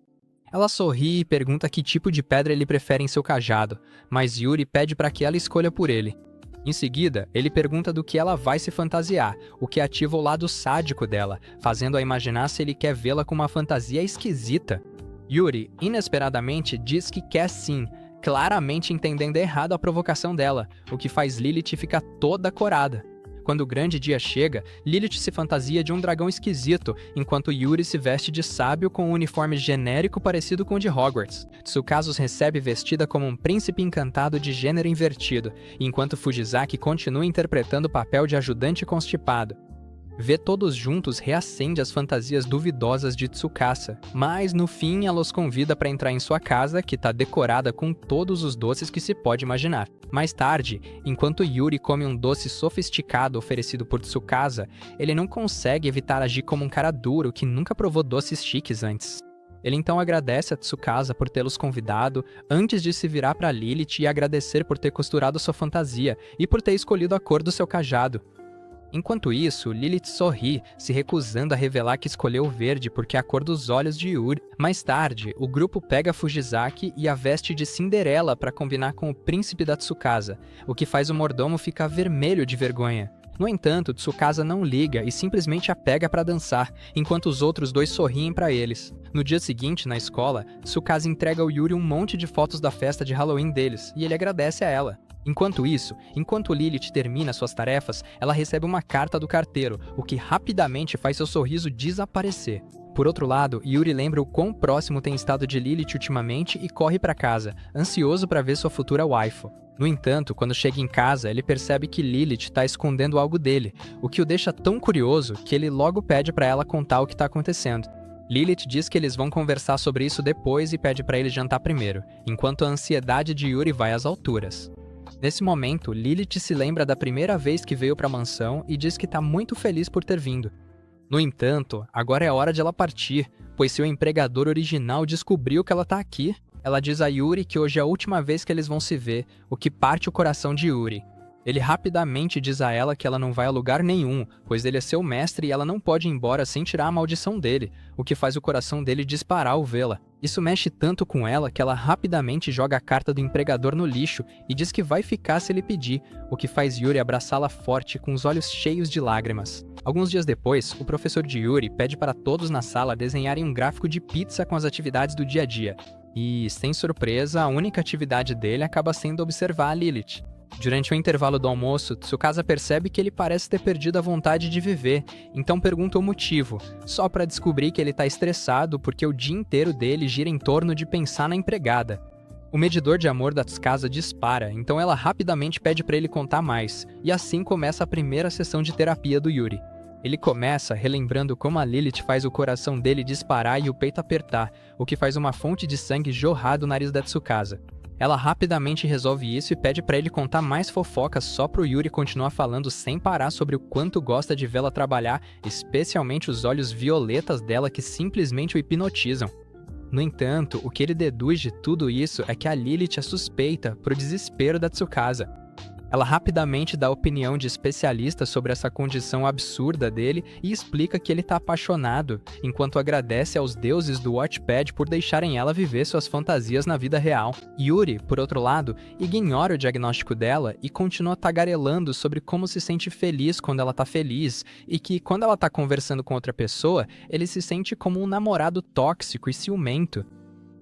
Ela sorri e pergunta que tipo de pedra ele prefere em seu cajado, mas Yuri pede para que ela escolha por ele. Em seguida, ele pergunta do que ela vai se fantasiar, o que ativa o lado sádico dela, fazendo-a imaginar se ele quer vê-la com uma fantasia esquisita. Yuri, inesperadamente, diz que quer sim, claramente entendendo errado a provocação dela, o que faz Lilith ficar toda corada. Quando o grande dia chega, Lilith se fantasia de um dragão esquisito, enquanto Yuri se veste de sábio com um uniforme genérico parecido com o de Hogwarts. Tsukasa os recebe vestida como um príncipe encantado de gênero invertido, enquanto Fujisaki continua interpretando o papel de ajudante constipado. Ver todos juntos reacende as fantasias duvidosas de Tsukasa, mas no fim ela os convida para entrar em sua casa, que está decorada com todos os doces que se pode imaginar. Mais tarde, enquanto Yuri come um doce sofisticado oferecido por Tsukasa, ele não consegue evitar agir como um cara duro que nunca provou doces chiques antes. Ele então agradece a Tsukasa por tê-los convidado, antes de se virar para Lilith e agradecer por ter costurado sua fantasia e por ter escolhido a cor do seu cajado. Enquanto isso, Lilith sorri, se recusando a revelar que escolheu o verde porque é a cor dos olhos de Yuri. Mais tarde, o grupo pega Fujisaki e a veste de Cinderela para combinar com o príncipe da Tsukasa, o que faz o mordomo ficar vermelho de vergonha. No entanto, Tsukasa não liga e simplesmente a pega para dançar, enquanto os outros dois sorriem para eles. No dia seguinte, na escola, Tsukasa entrega ao Yuri um monte de fotos da festa de Halloween deles, e ele agradece a ela. Enquanto isso, enquanto Lilith termina suas tarefas, ela recebe uma carta do carteiro, o que rapidamente faz seu sorriso desaparecer. Por outro lado, Yuri lembra o quão próximo tem estado de Lilith ultimamente e corre para casa, ansioso para ver sua futura waifu. No entanto, quando chega em casa, ele percebe que Lilith está escondendo algo dele, o que o deixa tão curioso que ele logo pede para ela contar o que está acontecendo. Lilith diz que eles vão conversar sobre isso depois e pede para ele jantar primeiro, enquanto a ansiedade de Yuri vai às alturas. Nesse momento, Lilith se lembra da primeira vez que veio para a mansão e diz que está muito feliz por ter vindo. No entanto, agora é hora de ela partir, pois seu empregador original descobriu que ela está aqui. Ela diz a Yuri que hoje é a última vez que eles vão se ver, o que parte o coração de Yuri. Ele rapidamente diz a ela que ela não vai a lugar nenhum, pois ele é seu mestre e ela não pode ir embora sem tirar a maldição dele, o que faz o coração dele disparar ao vê-la. Isso mexe tanto com ela que ela rapidamente joga a carta do empregador no lixo e diz que vai ficar se ele pedir, o que faz Yuri abraçá-la forte com os olhos cheios de lágrimas. Alguns dias depois, o professor de Yuri pede para todos na sala desenharem um gráfico de pizza com as atividades do dia a dia. E, sem surpresa, a única atividade dele acaba sendo observar a Lilith. Durante o intervalo do almoço, Tsukasa percebe que ele parece ter perdido a vontade de viver, então pergunta o motivo, só para descobrir que ele está estressado porque o dia inteiro dele gira em torno de pensar na empregada. O medidor de amor da Tsukasa dispara, então ela rapidamente pede para ele contar mais, e assim começa a primeira sessão de terapia do Yuri. Ele começa relembrando como a Lilith faz o coração dele disparar e o peito apertar, o que faz uma fonte de sangue jorrar do nariz da Tsukasa. Ela rapidamente resolve isso e pede para ele contar mais fofocas só pro Yuri continuar falando sem parar sobre o quanto gosta de vê-la trabalhar, especialmente os olhos violetas dela que simplesmente o hipnotizam. No entanto, o que ele deduz de tudo isso é que a Lilith é suspeita pro desespero da Tsukasa. Ela rapidamente dá opinião de especialista sobre essa condição absurda dele e explica que ele está apaixonado, enquanto agradece aos deuses do Watchpad por deixarem ela viver suas fantasias na vida real. Yuri, por outro lado, ignora o diagnóstico dela e continua tagarelando sobre como se sente feliz quando ela está feliz, e que quando ela está conversando com outra pessoa, ele se sente como um namorado tóxico e ciumento.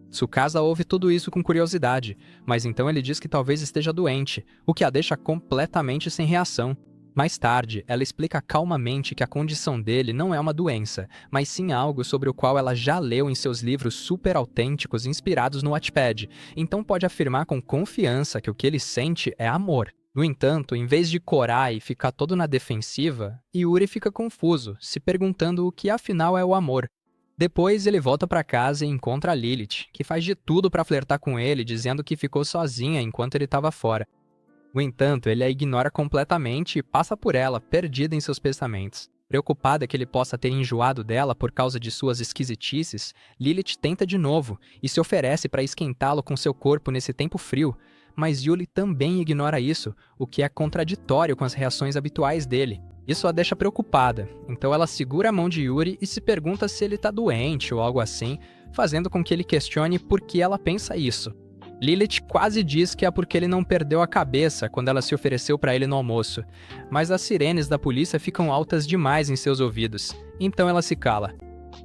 Tsukasa ouve tudo isso com curiosidade, mas então ele diz que talvez esteja doente, o que a deixa completamente sem reação. Mais tarde, ela explica calmamente que a condição dele não é uma doença, mas sim algo sobre o qual ela já leu em seus livros super autênticos inspirados no Wattpad, então pode afirmar com confiança que o que ele sente é amor. No entanto, em vez de corar e ficar todo na defensiva, Yuri fica confuso, se perguntando o que afinal é o amor. Depois, ele volta para casa e encontra a Lilith, que faz de tudo para flertar com ele, dizendo que ficou sozinha enquanto ele estava fora. No entanto, ele a ignora completamente e passa por ela, perdida em seus pensamentos. Preocupada que ele possa ter enjoado dela por causa de suas esquisitices, Lilith tenta de novo e se oferece para esquentá-lo com seu corpo nesse tempo frio, mas Yuri também ignora isso, o que é contraditório com as reações habituais dele. Isso a deixa preocupada, então ela segura a mão de Yuri e se pergunta se ele está doente ou algo assim, fazendo com que ele questione por que ela pensa isso. Lilith quase diz que é porque ele não perdeu a cabeça quando ela se ofereceu para ele no almoço, mas as sirenes da polícia ficam altas demais em seus ouvidos, então ela se cala.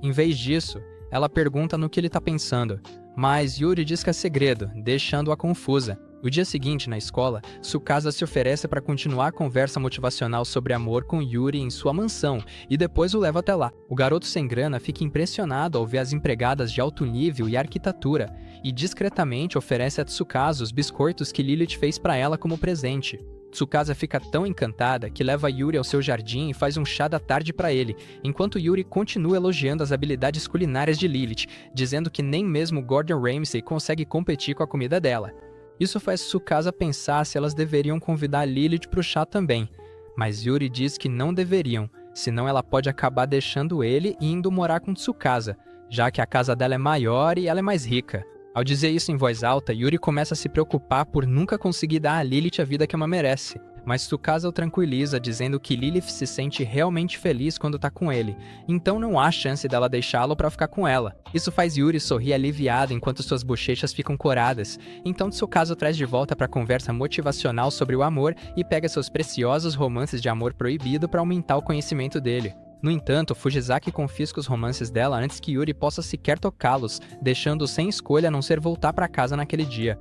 Em vez disso, ela pergunta no que ele está pensando, mas Yuri diz que é segredo, deixando-a confusa. No dia seguinte, na escola, Tsukasa se oferece para continuar a conversa motivacional sobre amor com Yuri em sua mansão e depois o leva até lá. O garoto sem grana fica impressionado ao ver as empregadas de alto nível e arquitetura e discretamente oferece a Tsukasa os biscoitos que Lilith fez para ela como presente. Tsukasa fica tão encantada que leva Yuri ao seu jardim e faz um chá da tarde para ele, enquanto Yuri continua elogiando as habilidades culinárias de Lilith, dizendo que nem mesmo Gordon Ramsay consegue competir com a comida dela. Isso faz Tsukasa pensar se elas deveriam convidar Lilith para o chá também, mas Yuri diz que não deveriam, senão ela pode acabar deixando ele e indo morar com Tsukasa, já que a casa dela é maior e ela é mais rica. Ao dizer isso em voz alta, Yuri começa a se preocupar por nunca conseguir dar a Lilith a vida que ela merece. Mas Tsukasa o tranquiliza, dizendo que Lilith se sente realmente feliz quando tá com ele, então não há chance dela deixá-lo pra ficar com ela. Isso faz Yuri sorrir aliviado enquanto suas bochechas ficam coradas, então Tsukasa o traz de volta pra conversa motivacional sobre o amor e pega seus preciosos romances de amor proibido pra aumentar o conhecimento dele. No entanto, Fujisaki confisca os romances dela antes que Yuri possa sequer tocá-los, deixando-o sem escolha a não ser voltar pra casa naquele dia.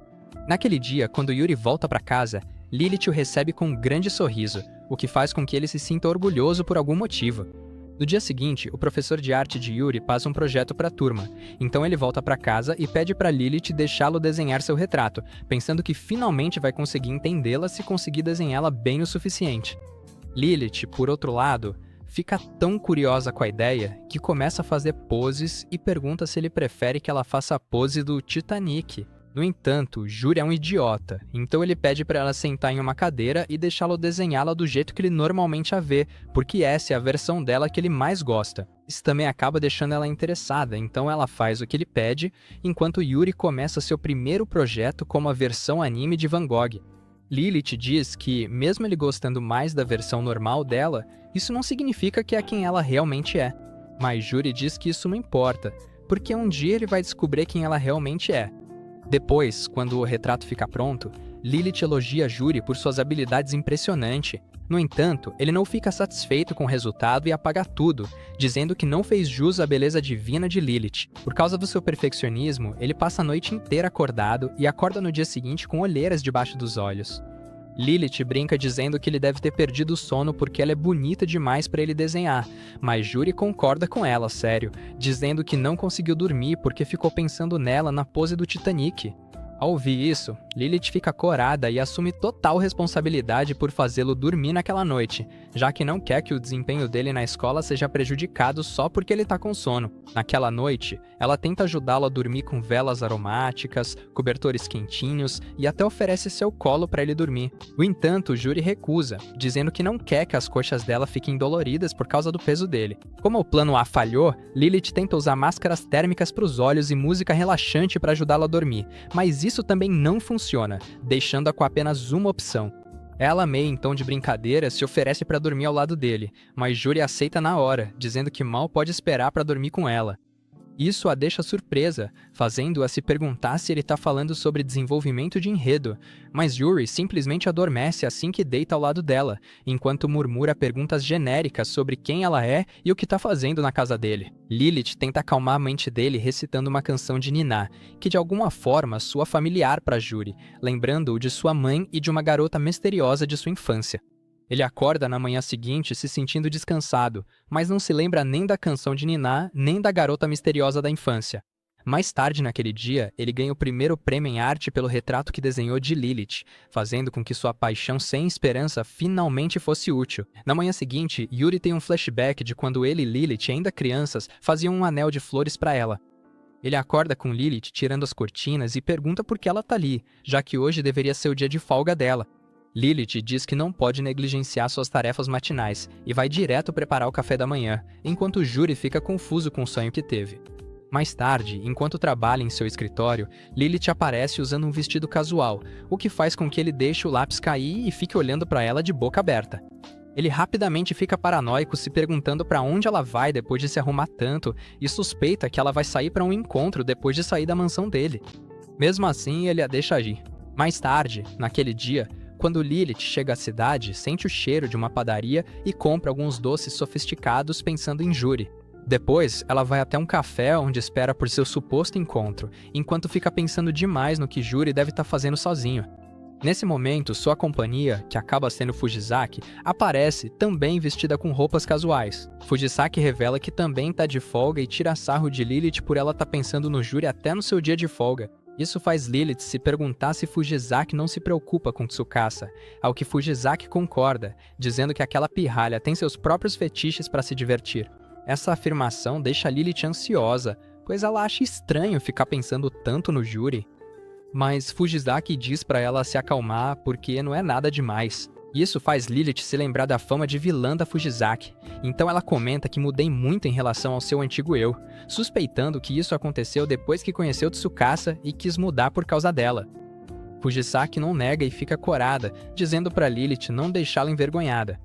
Naquele dia, quando Yuri volta pra casa, Lilith o recebe com um grande sorriso, o que faz com que ele se sinta orgulhoso por algum motivo. No dia seguinte, o professor de arte de Yuri passa um projeto para a turma, então ele volta para casa e pede para Lilith deixá-lo desenhar seu retrato, pensando que finalmente vai conseguir entendê-la se conseguir desenhá-la bem o suficiente. Lilith, por outro lado, fica tão curiosa com a ideia que começa a fazer poses e pergunta se ele prefere que ela faça a pose do Titanic. No entanto, Yuri é um idiota, então ele pede para ela sentar em uma cadeira e deixá-lo desenhá-la do jeito que ele normalmente a vê, porque essa é a versão dela que ele mais gosta. Isso também acaba deixando ela interessada, então ela faz o que ele pede, enquanto Yuri começa seu primeiro projeto como a versão anime de Van Gogh. Lilith diz que, mesmo ele gostando mais da versão normal dela, isso não significa que é quem ela realmente é. Mas Yuri diz que isso não importa, porque um dia ele vai descobrir quem ela realmente é. Depois, quando o retrato fica pronto, Lilith elogia Yuri por suas habilidades impressionantes. No entanto, ele não fica satisfeito com o resultado e apaga tudo, dizendo que não fez jus à beleza divina de Lilith. Por causa do seu perfeccionismo, ele passa a noite inteira acordado e acorda no dia seguinte com olheiras debaixo dos olhos. Lilith brinca dizendo que ele deve ter perdido o sono porque ela é bonita demais para ele desenhar, mas Yuri concorda com ela, sério, dizendo que não conseguiu dormir porque ficou pensando nela na pose do Titanic. Ao ouvir isso, Lilith fica corada e assume total responsabilidade por fazê-lo dormir naquela noite, já que não quer que o desempenho dele na escola seja prejudicado só porque ele tá com sono. Naquela noite, ela tenta ajudá-lo a dormir com velas aromáticas, cobertores quentinhos e até oferece seu colo para ele dormir. No entanto, Yuri recusa, dizendo que não quer que as coxas dela fiquem doloridas por causa do peso dele. Como o plano A falhou, Lilith tenta usar máscaras térmicas para os olhos e música relaxante para ajudá-lo a dormir, mas isso também não funciona, deixando-a com apenas uma opção. Ela, meio em tom de brincadeira, se oferece para dormir ao lado dele, mas Yuri aceita na hora, dizendo que mal pode esperar para dormir com ela. Isso a deixa surpresa, fazendo-a se perguntar se ele está falando sobre desenvolvimento de enredo, mas Yuri simplesmente adormece assim que deita ao lado dela, enquanto murmura perguntas genéricas sobre quem ela é e o que está fazendo na casa dele. Lilith tenta acalmar a mente dele recitando uma canção de Niná, que de alguma forma soa familiar para Yuri, lembrando-o de sua mãe e de uma garota misteriosa de sua infância. Ele acorda na manhã seguinte se sentindo descansado, mas não se lembra nem da canção de Niná, nem da garota misteriosa da infância. Mais tarde naquele dia, ele ganha o primeiro prêmio em arte pelo retrato que desenhou de Lilith, fazendo com que sua paixão sem esperança finalmente fosse útil. Na manhã seguinte, Yuri tem um flashback de quando ele e Lilith, ainda crianças, faziam um anel de flores para ela. Ele acorda com Lilith tirando as cortinas e pergunta por que ela tá ali, já que hoje deveria ser o dia de folga dela. Lilith diz que não pode negligenciar suas tarefas matinais e vai direto preparar o café da manhã, enquanto Yuri fica confuso com o sonho que teve. Mais tarde, enquanto trabalha em seu escritório, Lilith aparece usando um vestido casual, o que faz com que ele deixe o lápis cair e fique olhando para ela de boca aberta. Ele rapidamente fica paranoico, se perguntando para onde ela vai depois de se arrumar tanto e suspeita que ela vai sair para um encontro depois de sair da mansão dele. Mesmo assim, ele a deixa agir. Mais tarde, naquele dia, quando Lilith chega à cidade, sente o cheiro de uma padaria e compra alguns doces sofisticados pensando em Yuri. Depois, ela vai até um café onde espera por seu suposto encontro, enquanto fica pensando demais no que Yuri deve estar fazendo sozinho. Nesse momento, sua companhia, que acaba sendo Fujisaki, aparece, também vestida com roupas casuais. Fujisaki revela que também está de folga e tira sarro de Lilith por ela estar pensando no Yuri até no seu dia de folga. Isso faz Lilith se perguntar se Fujisaki não se preocupa com Tsukasa, ao que Fujisaki concorda, dizendo que aquela pirralha tem seus próprios fetiches para se divertir. Essa afirmação deixa Lilith ansiosa, pois ela acha estranho ficar pensando tanto no Yuri. Mas Fujisaki diz para ela se acalmar porque não é nada demais. Isso faz Lilith se lembrar da fama de vilã da Fujisaki, então ela comenta que mudei muito em relação ao seu antigo eu, suspeitando que isso aconteceu depois que conheceu Tsukasa e quis mudar por causa dela. Fujisaki não nega e fica corada, dizendo para Lilith não deixá-la envergonhada.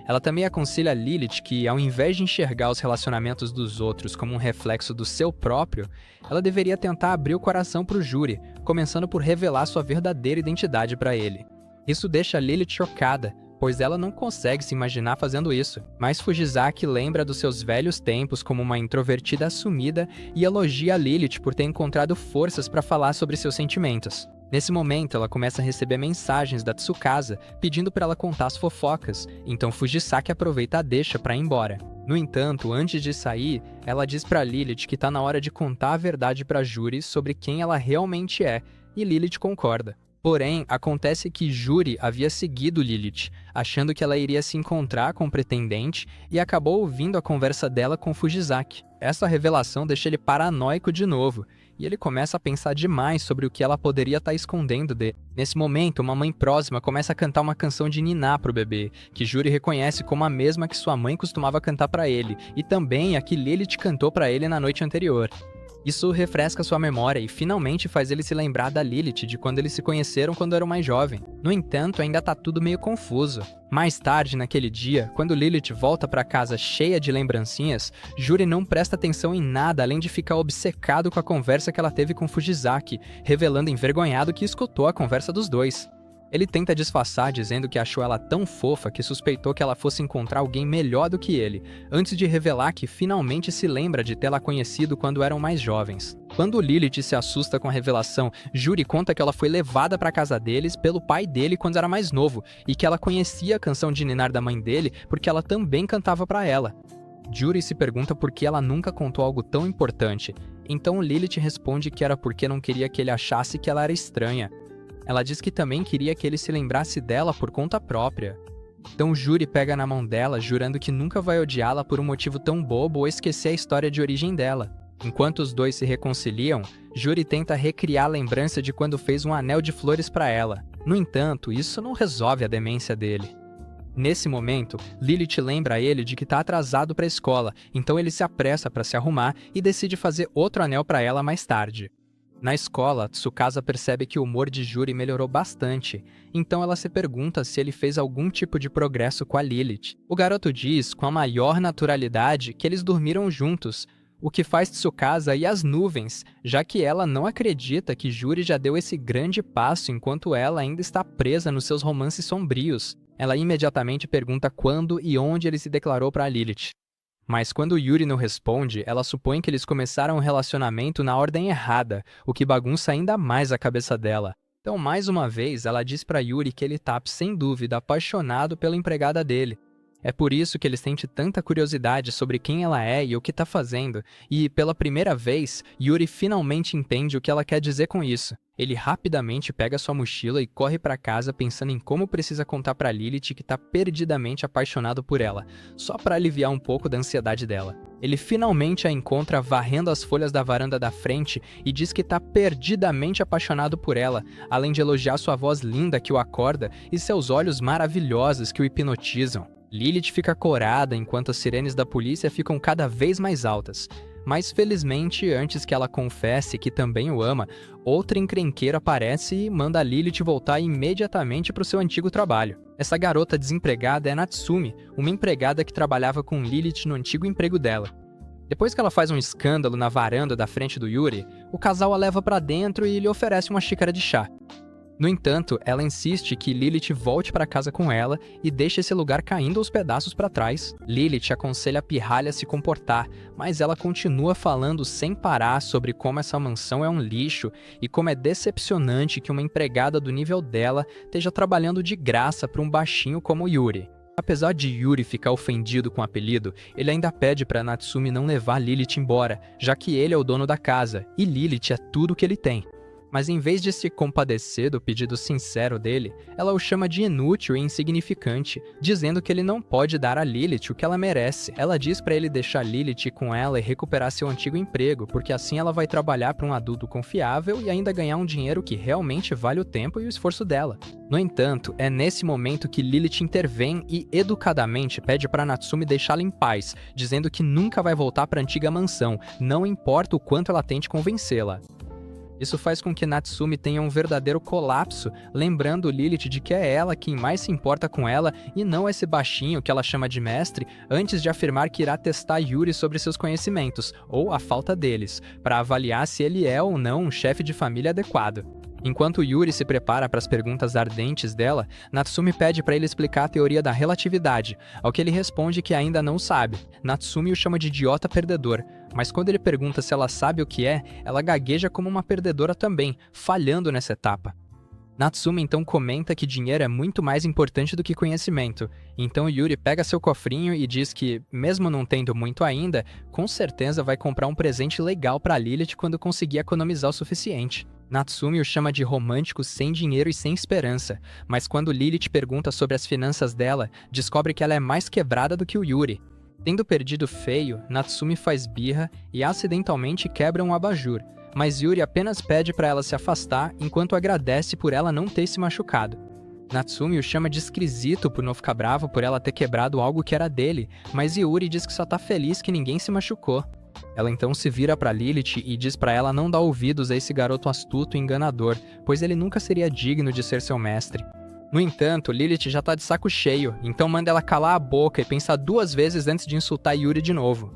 Ela também aconselha Lilith que, ao invés de enxergar os relacionamentos dos outros como um reflexo do seu próprio, ela deveria tentar abrir o coração para o Juri, começando por revelar sua verdadeira identidade para ele. Isso deixa Lilith chocada, pois ela não consegue se imaginar fazendo isso. Mas Fujisaki lembra dos seus velhos tempos como uma introvertida assumida e elogia Lilith por ter encontrado forças para falar sobre seus sentimentos. Nesse momento, ela começa a receber mensagens da Tsukasa pedindo para ela contar as fofocas, então Fujisaki aproveita a deixa para ir embora. No entanto, antes de sair, ela diz para Lilith que tá na hora de contar a verdade para Juri sobre quem ela realmente é, e Lilith concorda. Porém, acontece que Juri havia seguido Lilith, achando que ela iria se encontrar com o pretendente e acabou ouvindo a conversa dela com Fujisaki. Essa revelação deixa ele paranoico de novo, e ele começa a pensar demais sobre o que ela poderia estar escondendo dele. Nesse momento, uma mãe próxima começa a cantar uma canção de niná pro bebê, que Juri reconhece como a mesma que sua mãe costumava cantar para ele, e também a que Lilith cantou para ele na noite anterior. Isso refresca sua memória e finalmente faz ele se lembrar da Lilith de quando eles se conheceram quando eram mais jovem. No entanto, ainda tá tudo meio confuso. Mais tarde, naquele dia, quando Lilith volta para casa cheia de lembrancinhas, Juri não presta atenção em nada além de ficar obcecado com a conversa que ela teve com Fujisaki, revelando envergonhado que escutou a conversa dos dois. Ele tenta disfarçar dizendo que achou ela tão fofa que suspeitou que ela fosse encontrar alguém melhor do que ele, antes de revelar que finalmente se lembra de tê-la conhecido quando eram mais jovens. Quando Lilith se assusta com a revelação, Juri conta que ela foi levada para a casa deles pelo pai dele quando era mais novo, e que ela conhecia a canção de ninar da mãe dele porque ela também cantava para ela. Juri se pergunta por que ela nunca contou algo tão importante, então Lilith responde que era porque não queria que ele achasse que ela era estranha. Ela diz que também queria que ele se lembrasse dela por conta própria. Então Juri pega na mão dela, jurando que nunca vai odiá-la por um motivo tão bobo ou esquecer a história de origem dela. Enquanto os dois se reconciliam, Juri tenta recriar a lembrança de quando fez um anel de flores para ela. No entanto, isso não resolve a demência dele. Nesse momento, Lilith lembra a ele de que está atrasado para a escola, então ele se apressa para se arrumar e decide fazer outro anel para ela mais tarde. Na escola, Tsukasa percebe que o humor de Juri melhorou bastante, então ela se pergunta se ele fez algum tipo de progresso com a Lilith. O garoto diz, com a maior naturalidade, que eles dormiram juntos, o que faz Tsukasa ir às nuvens, já que ela não acredita que Juri já deu esse grande passo enquanto ela ainda está presa nos seus romances sombrios. Ela imediatamente pergunta quando e onde ele se declarou para Lilith. Mas quando Yuri não responde, ela supõe que eles começaram um relacionamento na ordem errada, o que bagunça ainda mais a cabeça dela. Então, mais uma vez, ela diz para Yuri que ele tá, sem dúvida, apaixonado pela empregada dele. É por isso que ele sente tanta curiosidade sobre quem ela é e o que tá fazendo, e, pela primeira vez, Yuri finalmente entende o que ela quer dizer com isso. Ele rapidamente pega sua mochila e corre para casa pensando em como precisa contar para Lilith que tá perdidamente apaixonado por ela, só para aliviar um pouco da ansiedade dela. Ele finalmente a encontra varrendo as folhas da varanda da frente e diz que tá perdidamente apaixonado por ela, além de elogiar sua voz linda que o acorda e seus olhos maravilhosos que o hipnotizam. Lilith fica corada enquanto as sirenes da polícia ficam cada vez mais altas. Mas felizmente, antes que ela confesse que também o ama, outra encrenqueira aparece e manda a Lilith voltar imediatamente para o seu antigo trabalho. Essa garota desempregada é Natsumi, uma empregada que trabalhava com Lilith no antigo emprego dela. Depois que ela faz um escândalo na varanda da frente do Yuri, o casal a leva para dentro e lhe oferece uma xícara de chá. No entanto, ela insiste que Lilith volte para casa com ela e deixe esse lugar caindo aos pedaços para trás. Lilith aconselha a pirralha a se comportar, mas ela continua falando sem parar sobre como essa mansão é um lixo e como é decepcionante que uma empregada do nível dela esteja trabalhando de graça para um baixinho como Yuri. Apesar de Yuri ficar ofendido com o apelido, ele ainda pede para Natsumi não levar Lilith embora, já que ele é o dono da casa, e Lilith é tudo o que ele tem. Mas em vez de se compadecer do pedido sincero dele, ela o chama de inútil e insignificante, dizendo que ele não pode dar a Lilith o que ela merece. Ela diz para ele deixar Lilith com ela e recuperar seu antigo emprego, porque assim ela vai trabalhar para um adulto confiável e ainda ganhar um dinheiro que realmente vale o tempo e o esforço dela. No entanto, é nesse momento que Lilith intervém e educadamente pede para Natsumi deixá-la em paz, dizendo que nunca vai voltar para a antiga mansão, não importa o quanto ela tente convencê-la. Isso faz com que Natsumi tenha um verdadeiro colapso, lembrando Lilith de que é ela quem mais se importa com ela e não esse baixinho que ela chama de mestre, antes de afirmar que irá testar Yuri sobre seus conhecimentos, ou a falta deles, para avaliar se ele é ou não um chefe de família adequado. Enquanto Yuri se prepara para as perguntas ardentes dela, Natsumi pede para ele explicar a teoria da relatividade, ao que ele responde que ainda não sabe. Natsumi o chama de idiota perdedor, mas quando ele pergunta se ela sabe o que é, ela gagueja como uma perdedora também, falhando nessa etapa. Natsumi então comenta que dinheiro é muito mais importante do que conhecimento, então Yuri pega seu cofrinho e diz que, mesmo não tendo muito ainda, com certeza vai comprar um presente legal para Lilith quando conseguir economizar o suficiente. Natsumi o chama de romântico sem dinheiro e sem esperança, mas quando Lilith pergunta sobre as finanças dela, descobre que ela é mais quebrada do que o Yuri. Tendo perdido feio, Natsumi faz birra e acidentalmente quebra um abajur, mas Yuri apenas pede para ela se afastar enquanto agradece por ela não ter se machucado. Natsumi o chama de esquisito por não ficar bravo por ela ter quebrado algo que era dele, mas Yuri diz que só tá feliz que ninguém se machucou. Ela então se vira para Lilith e diz para ela não dar ouvidos a esse garoto astuto e enganador, pois ele nunca seria digno de ser seu mestre. No entanto, Lilith já tá de saco cheio, então manda ela calar a boca e pensar 2 vezes antes de insultar Yuri de novo.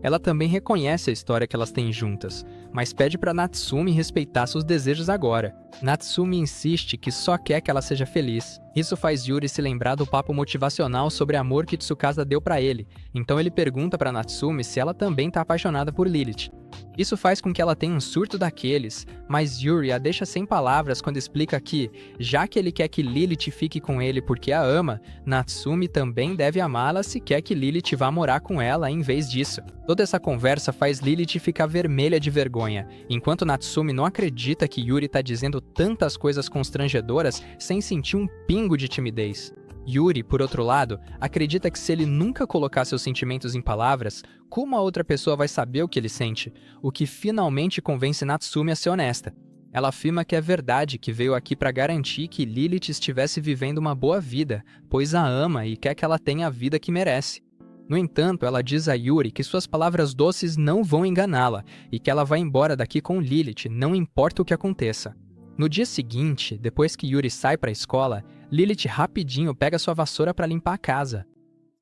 Ela também reconhece a história que elas têm juntas, mas pede para Natsumi respeitar seus desejos agora. Natsumi insiste que só quer que ela seja feliz. Isso faz Yuri se lembrar do papo motivacional sobre amor que Tsukasa deu para ele, então ele pergunta para Natsumi se ela também tá apaixonada por Lilith. Isso faz com que ela tenha um surto daqueles, mas Yuri a deixa sem palavras quando explica que, já que ele quer que Lilith fique com ele porque a ama, Natsumi também deve amá-la se quer que Lilith vá morar com ela em vez disso. Toda essa conversa faz Lilith ficar vermelha de vergonha, enquanto Natsumi não acredita que Yuri tá dizendo tantas coisas constrangedoras sem sentir um pingo de timidez. Yuri, por outro lado, acredita que se ele nunca colocar seus sentimentos em palavras, como a outra pessoa vai saber o que ele sente, o que finalmente convence Natsumi a ser honesta. Ela afirma que é verdade que veio aqui para garantir que Lilith estivesse vivendo uma boa vida, pois a ama e quer que ela tenha a vida que merece. No entanto, ela diz a Yuri que suas palavras doces não vão enganá-la e que ela vai embora daqui com Lilith, não importa o que aconteça. No dia seguinte, depois que Yuri sai para a escola, Lilith rapidinho pega sua vassoura para limpar a casa.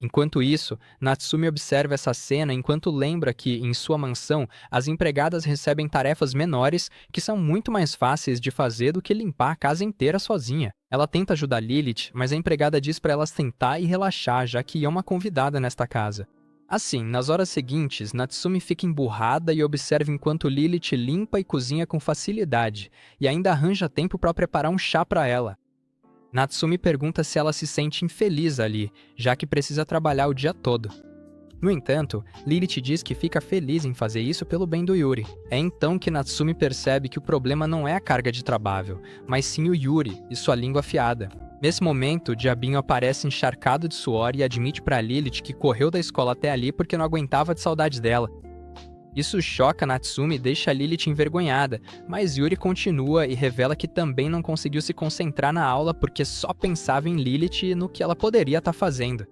Enquanto isso, Natsumi observa essa cena enquanto lembra que, em sua mansão, as empregadas recebem tarefas menores que são muito mais fáceis de fazer do que limpar a casa inteira sozinha. Ela tenta ajudar Lilith, mas a empregada diz para ela sentar e relaxar, já que é uma convidada nesta casa. Assim, nas horas seguintes, Natsumi fica emburrada e observa enquanto Lilith limpa e cozinha com facilidade, e ainda arranja tempo para preparar um chá para ela. Natsumi pergunta se ela se sente infeliz ali, já que precisa trabalhar o dia todo. No entanto, Lilith diz que fica feliz em fazer isso pelo bem do Yuri. É então que Natsumi percebe que o problema não é a carga de trabalho, mas sim o Yuri e sua língua afiada. Nesse momento, o diabinho aparece encharcado de suor e admite para Lilith que correu da escola até ali porque não aguentava de saudade dela. Isso choca Natsumi e deixa Lilith envergonhada, mas Yuri continua e revela que também não conseguiu se concentrar na aula porque só pensava em Lilith e no que ela poderia estar fazendo.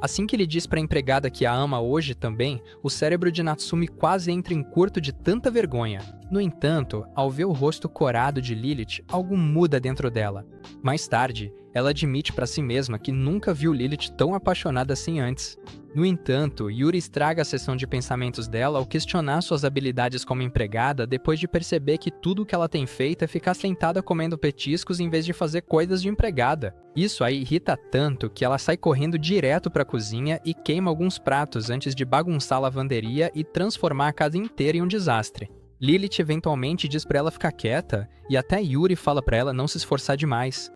Assim que ele diz para a empregada que a ama hoje também, o cérebro de Natsumi quase entra em curto de tanta vergonha. No entanto, ao ver o rosto corado de Lilith, algo muda dentro dela. Mais tarde, ela admite para si mesma que nunca viu Lilith tão apaixonada assim antes. No entanto, Yuri estraga a sessão de pensamentos dela ao questionar suas habilidades como empregada depois de perceber que tudo o que ela tem feito é ficar sentada comendo petiscos em vez de fazer coisas de empregada. Isso a irrita tanto que ela sai correndo direto para a cozinha e queima alguns pratos antes de bagunçar a lavanderia e transformar a casa inteira em um desastre. Lilith eventualmente diz para ela ficar quieta e até Yuri fala para ela não se esforçar demais.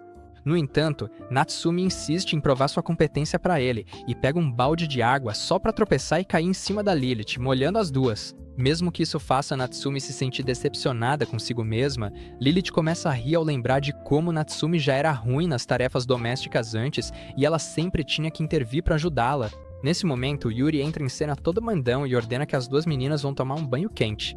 No entanto, Natsumi insiste em provar sua competência para ele e pega um balde de água só para tropeçar e cair em cima da Lilith, molhando as duas. Mesmo que isso faça Natsumi se sentir decepcionada consigo mesma, Lilith começa a rir ao lembrar de como Natsumi já era ruim nas tarefas domésticas antes e ela sempre tinha que intervir para ajudá-la. Nesse momento, Yuri entra em cena todo mandão e ordena que as duas meninas vão tomar um banho quente.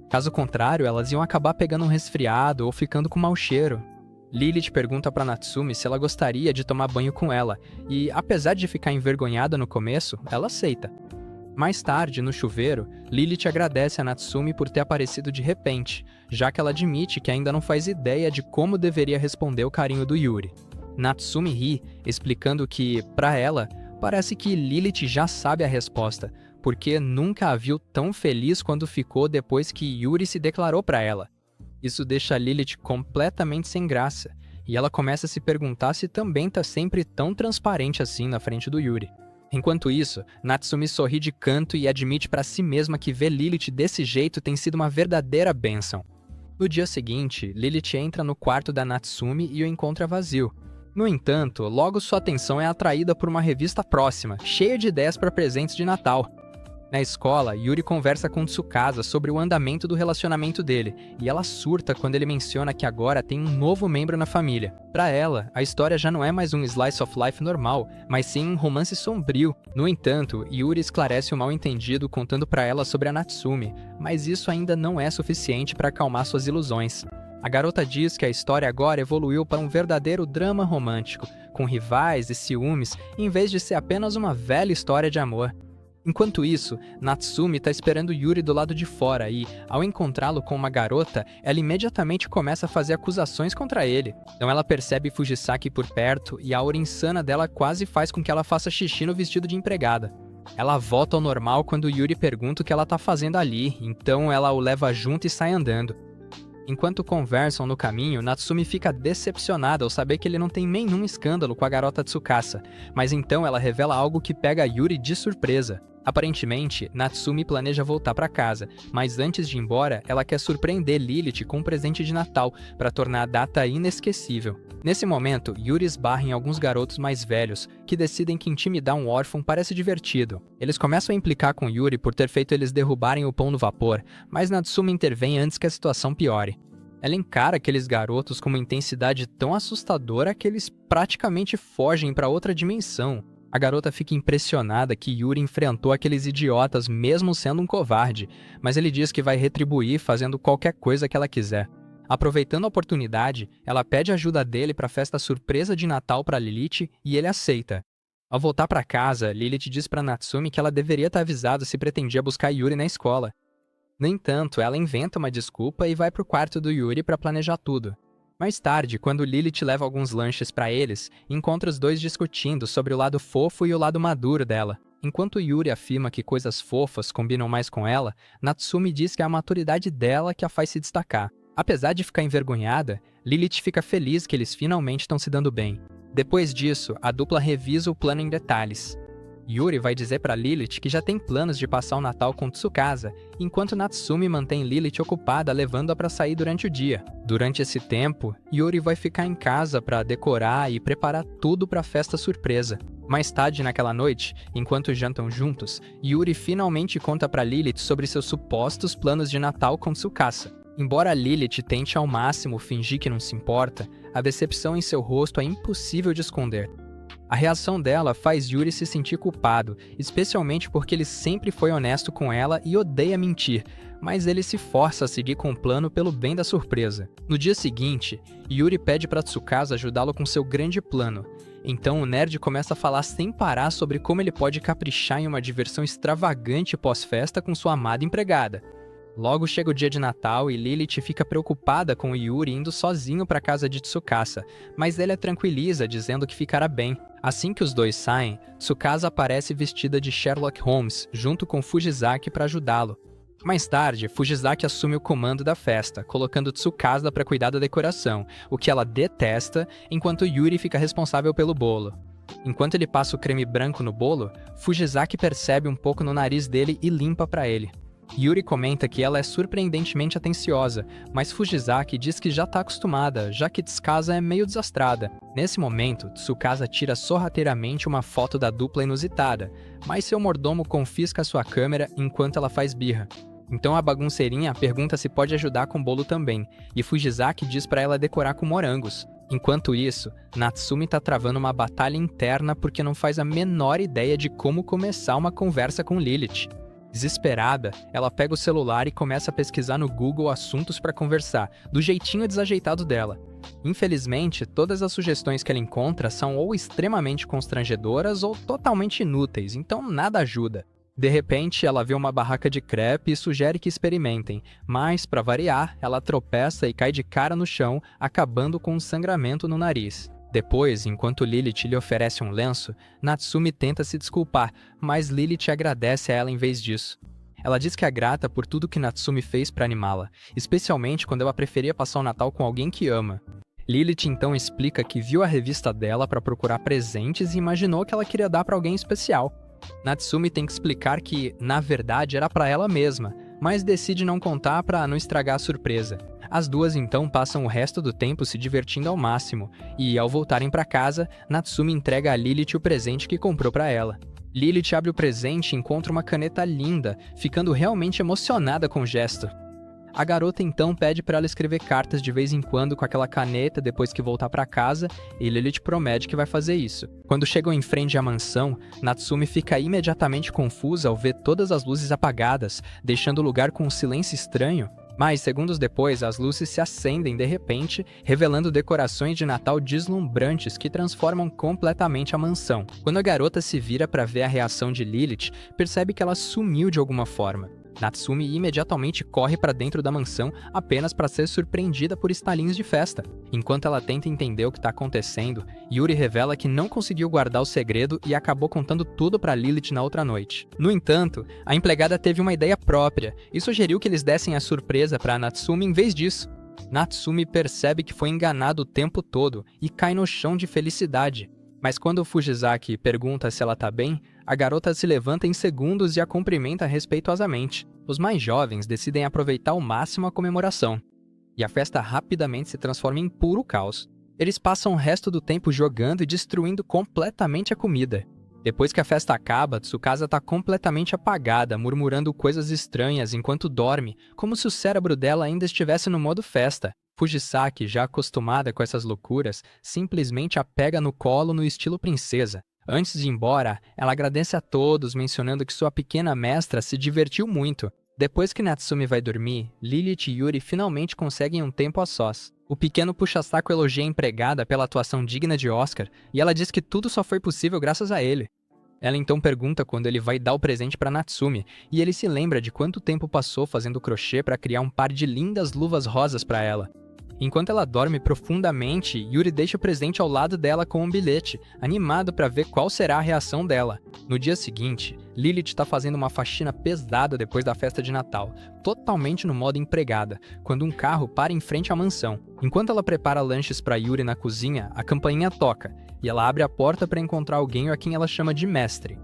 Caso contrário, elas iam acabar pegando um resfriado ou ficando com mau cheiro. Lilith pergunta para Natsumi se ela gostaria de tomar banho com ela, e apesar de ficar envergonhada no começo, ela aceita. Mais tarde, no chuveiro, Lilith agradece a Natsumi por ter aparecido de repente, já que ela admite que ainda não faz ideia de como deveria responder o carinho do Yuri. Natsumi ri, explicando que, para ela, parece que Lilith já sabe a resposta, porque nunca a viu tão feliz quando ficou depois que Yuri se declarou para ela. Isso deixa Lilith completamente sem graça, e ela começa a se perguntar se também tá sempre tão transparente assim na frente do Yuri. Enquanto isso, Natsumi sorri de canto e admite para si mesma que ver Lilith desse jeito tem sido uma verdadeira bênção. No dia seguinte, Lilith entra no quarto da Natsumi e o encontra vazio. No entanto, logo sua atenção é atraída por uma revista próxima, cheia de ideias para presentes de Natal. Na escola, Yuri conversa com Tsukasa sobre o andamento do relacionamento dele, e ela surta quando ele menciona que agora tem um novo membro na família. Para ela, a história já não é mais um slice of life normal, mas sim um romance sombrio. No entanto, Yuri esclarece o mal-entendido contando para ela sobre a Natsumi, mas isso ainda não é suficiente para acalmar suas ilusões. A garota diz que a história agora evoluiu para um verdadeiro drama romântico, com rivais e ciúmes, em vez de ser apenas uma velha história de amor. Enquanto isso, Natsumi está esperando Yuri do lado de fora e, ao encontrá-lo com uma garota, ela imediatamente começa a fazer acusações contra ele. Então ela percebe Fujisaki por perto e a aura insana dela quase faz com que ela faça xixi no vestido de empregada. Ela volta ao normal quando Yuri pergunta o que ela está fazendo ali, então ela o leva junto e sai andando. Enquanto conversam no caminho, Natsumi fica decepcionada ao saber que ele não tem nenhum escândalo com a garota Tsukasa, mas então ela revela algo que pega Yuri de surpresa. Aparentemente, Natsumi planeja voltar para casa, mas antes de ir embora, ela quer surpreender Lilith com um presente de Natal para tornar a data inesquecível. Nesse momento, Yuri esbarra em alguns garotos mais velhos, que decidem que intimidar um órfão parece divertido. Eles começam a implicar com Yuri por ter feito eles derrubarem o pão no vapor, mas Natsumi intervém antes que a situação piore. Ela encara aqueles garotos com uma intensidade tão assustadora que eles praticamente fogem para outra dimensão. A garota fica impressionada que Yuri enfrentou aqueles idiotas mesmo sendo um covarde, mas ele diz que vai retribuir fazendo qualquer coisa que ela quiser. Aproveitando a oportunidade, ela pede ajuda dele para a festa surpresa de Natal para Lilith e ele aceita. Ao voltar para casa, Lilith diz para Natsumi que ela deveria ter avisado se pretendia buscar Yuri na escola. No entanto, ela inventa uma desculpa e vai para o quarto do Yuri para planejar tudo. Mais tarde, quando Lilith leva alguns lanches para eles, encontra os dois discutindo sobre o lado fofo e o lado maduro dela. Enquanto Yuri afirma que coisas fofas combinam mais com ela, Natsumi diz que é a maturidade dela que a faz se destacar. Apesar de ficar envergonhada, Lilith fica feliz que eles finalmente estão se dando bem. Depois disso, a dupla revisa o plano em detalhes. Yuri vai dizer para Lilith que já tem planos de passar o Natal com Tsukasa, enquanto Natsumi mantém Lilith ocupada levando-a para sair durante o dia. Durante esse tempo, Yuri vai ficar em casa para decorar e preparar tudo para a festa surpresa. Mais tarde naquela noite, enquanto jantam juntos, Yuri finalmente conta para Lilith sobre seus supostos planos de Natal com Tsukasa. Embora Lilith tente ao máximo fingir que não se importa, a decepção em seu rosto é impossível de esconder. A reação dela faz Yuri se sentir culpado, especialmente porque ele sempre foi honesto com ela e odeia mentir, mas ele se força a seguir com o plano pelo bem da surpresa. No dia seguinte, Yuri pede para Tsukasa ajudá-lo com seu grande plano. Então o nerd começa a falar sem parar sobre como ele pode caprichar em uma diversão extravagante pós-festa com sua amada empregada. Logo chega o dia de Natal e Lilith fica preocupada com Yuri indo sozinho para a casa de Tsukasa, mas ele a tranquiliza dizendo que ficará bem. Assim que os dois saem, Tsukasa aparece vestida de Sherlock Holmes, junto com Fujisaki para ajudá-lo. Mais tarde, Fujisaki assume o comando da festa, colocando Tsukasa para cuidar da decoração, o que ela detesta, enquanto Yuri fica responsável pelo bolo. Enquanto ele passa o creme branco no bolo, Fujisaki percebe um pouco no nariz dele e limpa para ele. Yuri comenta que ela é surpreendentemente atenciosa, mas Fujisaki diz que já está acostumada, já que Tsukasa é meio desastrada. Nesse momento, Tsukasa tira sorrateiramente uma foto da dupla inusitada, mas seu mordomo confisca sua câmera enquanto ela faz birra. Então a bagunceirinha pergunta se pode ajudar com o bolo também, e Fujisaki diz para ela decorar com morangos. Enquanto isso, Natsumi está travando uma batalha interna porque não faz a menor ideia de como começar uma conversa com Lilith. Desesperada, ela pega o celular e começa a pesquisar no Google assuntos para conversar, do jeitinho desajeitado dela. Infelizmente, todas as sugestões que ela encontra são ou extremamente constrangedoras ou totalmente inúteis, então nada ajuda. De repente, ela vê uma barraca de crepe e sugere que experimentem, mas, para variar, ela tropeça e cai de cara no chão, acabando com um sangramento no nariz. Depois, enquanto Lilith lhe oferece um lenço, Natsumi tenta se desculpar, mas Lilith agradece a ela em vez disso. Ela diz que é grata por tudo que Natsumi fez para animá-la, especialmente quando ela preferia passar o Natal com alguém que ama. Lilith então explica que viu a revista dela para procurar presentes e imaginou que ela queria dar para alguém especial. Natsumi tem que explicar que, na verdade, era para ela mesma, mas decide não contar para não estragar a surpresa. As duas então passam o resto do tempo se divertindo ao máximo, e ao voltarem para casa, Natsumi entrega a Lilith o presente que comprou para ela. Lilith abre o presente e encontra uma caneta linda, ficando realmente emocionada com o gesto. A garota então pede para ela escrever cartas de vez em quando com aquela caneta depois que voltar para casa, e Lilith promete que vai fazer isso. Quando chegam em frente à mansão, Natsumi fica imediatamente confusa ao ver todas as luzes apagadas, deixando o lugar com um silêncio estranho. Mas, segundos depois, as luzes se acendem de repente, revelando decorações de Natal deslumbrantes que transformam completamente a mansão. Quando a garota se vira para ver a reação de Lilith, percebe que ela sumiu de alguma forma. Natsumi imediatamente corre para dentro da mansão apenas para ser surpreendida por estalinhos de festa. Enquanto ela tenta entender o que está acontecendo, Yuri revela que não conseguiu guardar o segredo e acabou contando tudo para Lilith na outra noite. No entanto, a empregada teve uma ideia própria e sugeriu que eles dessem a surpresa para Natsumi em vez disso. Natsumi percebe que foi enganado o tempo todo e cai no chão de felicidade. Mas quando Fujisaki pergunta se ela tá bem, a garota se levanta em segundos e a cumprimenta respeitosamente. Os mais jovens decidem aproveitar ao máximo a comemoração, e a festa rapidamente se transforma em puro caos. Eles passam o resto do tempo jogando e destruindo completamente a comida. Depois que a festa acaba, Tsukasa tá completamente apagada, murmurando coisas estranhas enquanto dorme, como se o cérebro dela ainda estivesse no modo festa. Fujisaki, já acostumada com essas loucuras, simplesmente a pega no colo no estilo princesa. Antes de ir embora, ela agradece a todos, mencionando que sua pequena mestra se divertiu muito. Depois que Natsumi vai dormir, Lilith e Yuri finalmente conseguem um tempo a sós. O pequeno puxa-saco elogia a empregada pela atuação digna de Oscar, e ela diz que tudo só foi possível graças a ele. Ela então pergunta quando ele vai dar o presente para Natsumi, e ele se lembra de quanto tempo passou fazendo crochê para criar um par de lindas luvas rosas para ela. Enquanto ela dorme profundamente, Yuri deixa o presente ao lado dela com um bilhete, animado para ver qual será a reação dela. No dia seguinte, Lilith está fazendo uma faxina pesada depois da festa de Natal, totalmente no modo empregada, quando um carro para em frente à mansão. Enquanto ela prepara lanches para Yuri na cozinha, a campainha toca, e ela abre a porta para encontrar alguém a quem ela chama de mestre.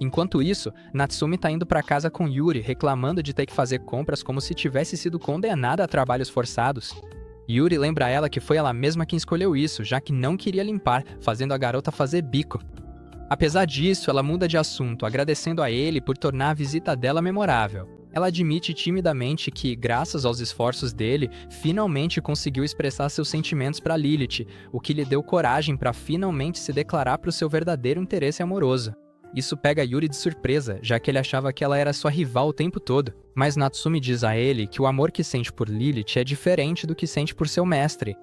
Enquanto isso, Natsumi está indo para casa com Yuri, reclamando de ter que fazer compras como se tivesse sido condenada a trabalhos forçados. Yuri lembra a ela que foi ela mesma quem escolheu isso, já que não queria limpar, fazendo a garota fazer bico. Apesar disso, ela muda de assunto, agradecendo a ele por tornar a visita dela memorável. Ela admite timidamente que, graças aos esforços dele, finalmente conseguiu expressar seus sentimentos para Lilith, o que lhe deu coragem para finalmente se declarar para o seu verdadeiro interesse amoroso. Isso pega Yuri de surpresa, já que ele achava que ela era sua rival o tempo todo. Mas Natsumi diz a ele que o amor que sente por Lilith é diferente do que sente por seu mestre.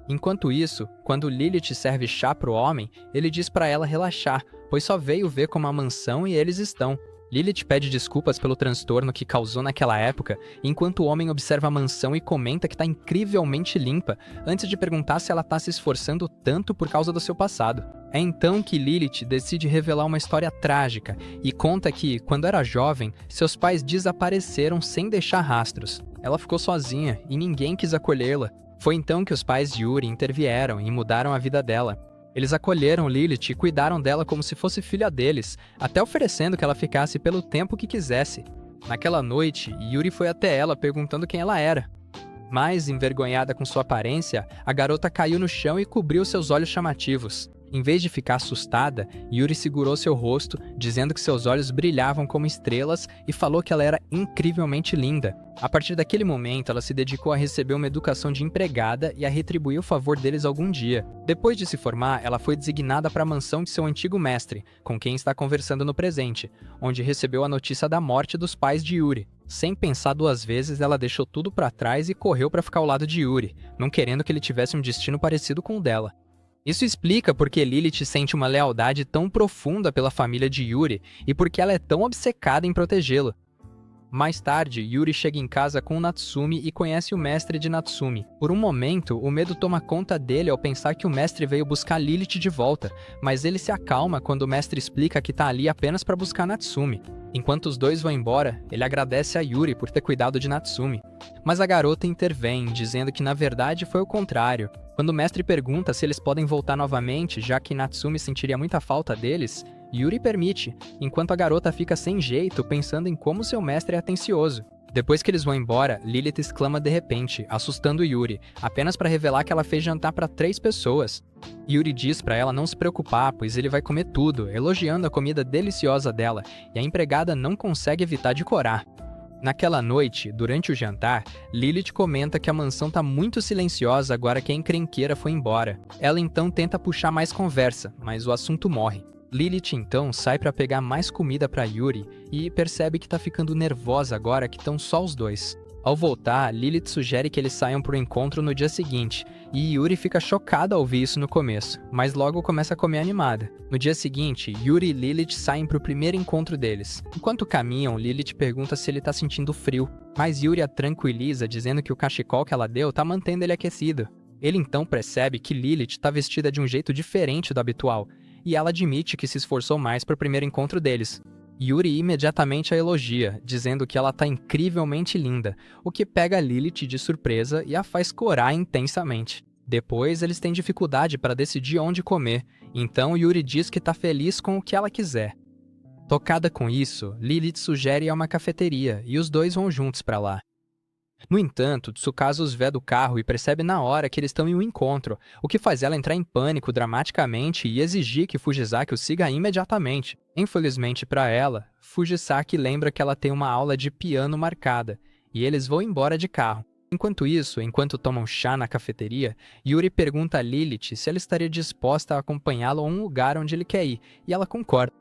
Enquanto isso, quando Lilith serve chá pro homem, ele diz para ela relaxar, pois só veio ver como a mansão e eles estão. Lilith pede desculpas pelo transtorno que causou naquela época, enquanto o homem observa a mansão e comenta que está incrivelmente limpa, antes de perguntar se ela está se esforçando tanto por causa do seu passado. É então que Lilith decide revelar uma história trágica e conta que, quando era jovem, seus pais desapareceram sem deixar rastros. Ela ficou sozinha e ninguém quis acolhê-la. Foi então que os pais de Yuri intervieram e mudaram a vida dela. Eles acolheram Lilith e cuidaram dela como se fosse filha deles, até oferecendo que ela ficasse pelo tempo que quisesse. Naquela noite, Yuri foi até ela perguntando quem ela era. Mas, envergonhada com sua aparência, a garota caiu no chão e cobriu seus olhos chamativos. Em vez de ficar assustada, Yuri segurou seu rosto, dizendo que seus olhos brilhavam como estrelas e falou que ela era incrivelmente linda. A partir daquele momento, ela se dedicou a receber uma educação de empregada e a retribuir o favor deles algum dia. Depois de se formar, ela foi designada para a mansão de seu antigo mestre, com quem está conversando no presente, onde recebeu a notícia da morte dos pais de Yuri. Sem pensar duas vezes, ela deixou tudo para trás e correu para ficar ao lado de Yuri, não querendo que ele tivesse um destino parecido com o dela. Isso explica por que Lilith sente uma lealdade tão profunda pela família de Yuri e por que ela é tão obcecada em protegê-lo. Mais tarde, Yuri chega em casa com Natsumi e conhece o mestre de Natsumi. Por um momento, o medo toma conta dele ao pensar que o mestre veio buscar Lilith de volta, mas ele se acalma quando o mestre explica que tá ali apenas para buscar Natsumi. Enquanto os dois vão embora, ele agradece a Yuri por ter cuidado de Natsumi. Mas a garota intervém, dizendo que na verdade foi o contrário. Quando o mestre pergunta se eles podem voltar novamente, já que Natsumi sentiria muita falta deles, Yuri permite, enquanto a garota fica sem jeito, pensando em como seu mestre é atencioso. Depois que eles vão embora, Lilith exclama de repente, assustando Yuri, apenas para revelar que ela fez jantar para 3 pessoas. Yuri diz para ela não se preocupar, pois ele vai comer tudo, elogiando a comida deliciosa dela, e a empregada não consegue evitar de corar. Naquela noite, durante o jantar, Lilith comenta que a mansão tá muito silenciosa agora que a encrenqueira foi embora. Ela então tenta puxar mais conversa, mas o assunto morre. Lilith então sai para pegar mais comida para Yuri e percebe que tá ficando nervosa agora que estão só os dois. Ao voltar, Lilith sugere que eles saiam pro encontro no dia seguinte, e Yuri fica chocada ao ouvir isso no começo, mas logo começa a comer animada. No dia seguinte, Yuri e Lilith saem pro primeiro encontro deles. Enquanto caminham, Lilith pergunta se ele tá sentindo frio, mas Yuri a tranquiliza dizendo que o cachecol que ela deu tá mantendo ele aquecido. Ele então percebe que Lilith tá vestida de um jeito diferente do habitual, e ela admite que se esforçou mais para o primeiro encontro deles. Yuri imediatamente a elogia, dizendo que ela tá incrivelmente linda, o que pega Lilith de surpresa e a faz corar intensamente. Depois, eles têm dificuldade para decidir onde comer, então Yuri diz que tá feliz com o que ela quiser. Tocada com isso, Lilith sugere a uma cafeteria e os dois vão juntos para lá. No entanto, Tsukasa os vê do carro e percebe na hora que eles estão em um encontro, o que faz ela entrar em pânico dramaticamente e exigir que Fujisaki o siga imediatamente. Infelizmente para ela, Fujisaki lembra que ela tem uma aula de piano marcada, e eles vão embora de carro. Enquanto isso, enquanto tomam chá na cafeteria, Yuri pergunta a Lilith se ela estaria disposta a acompanhá-lo a um lugar onde ele quer ir, e ela concorda.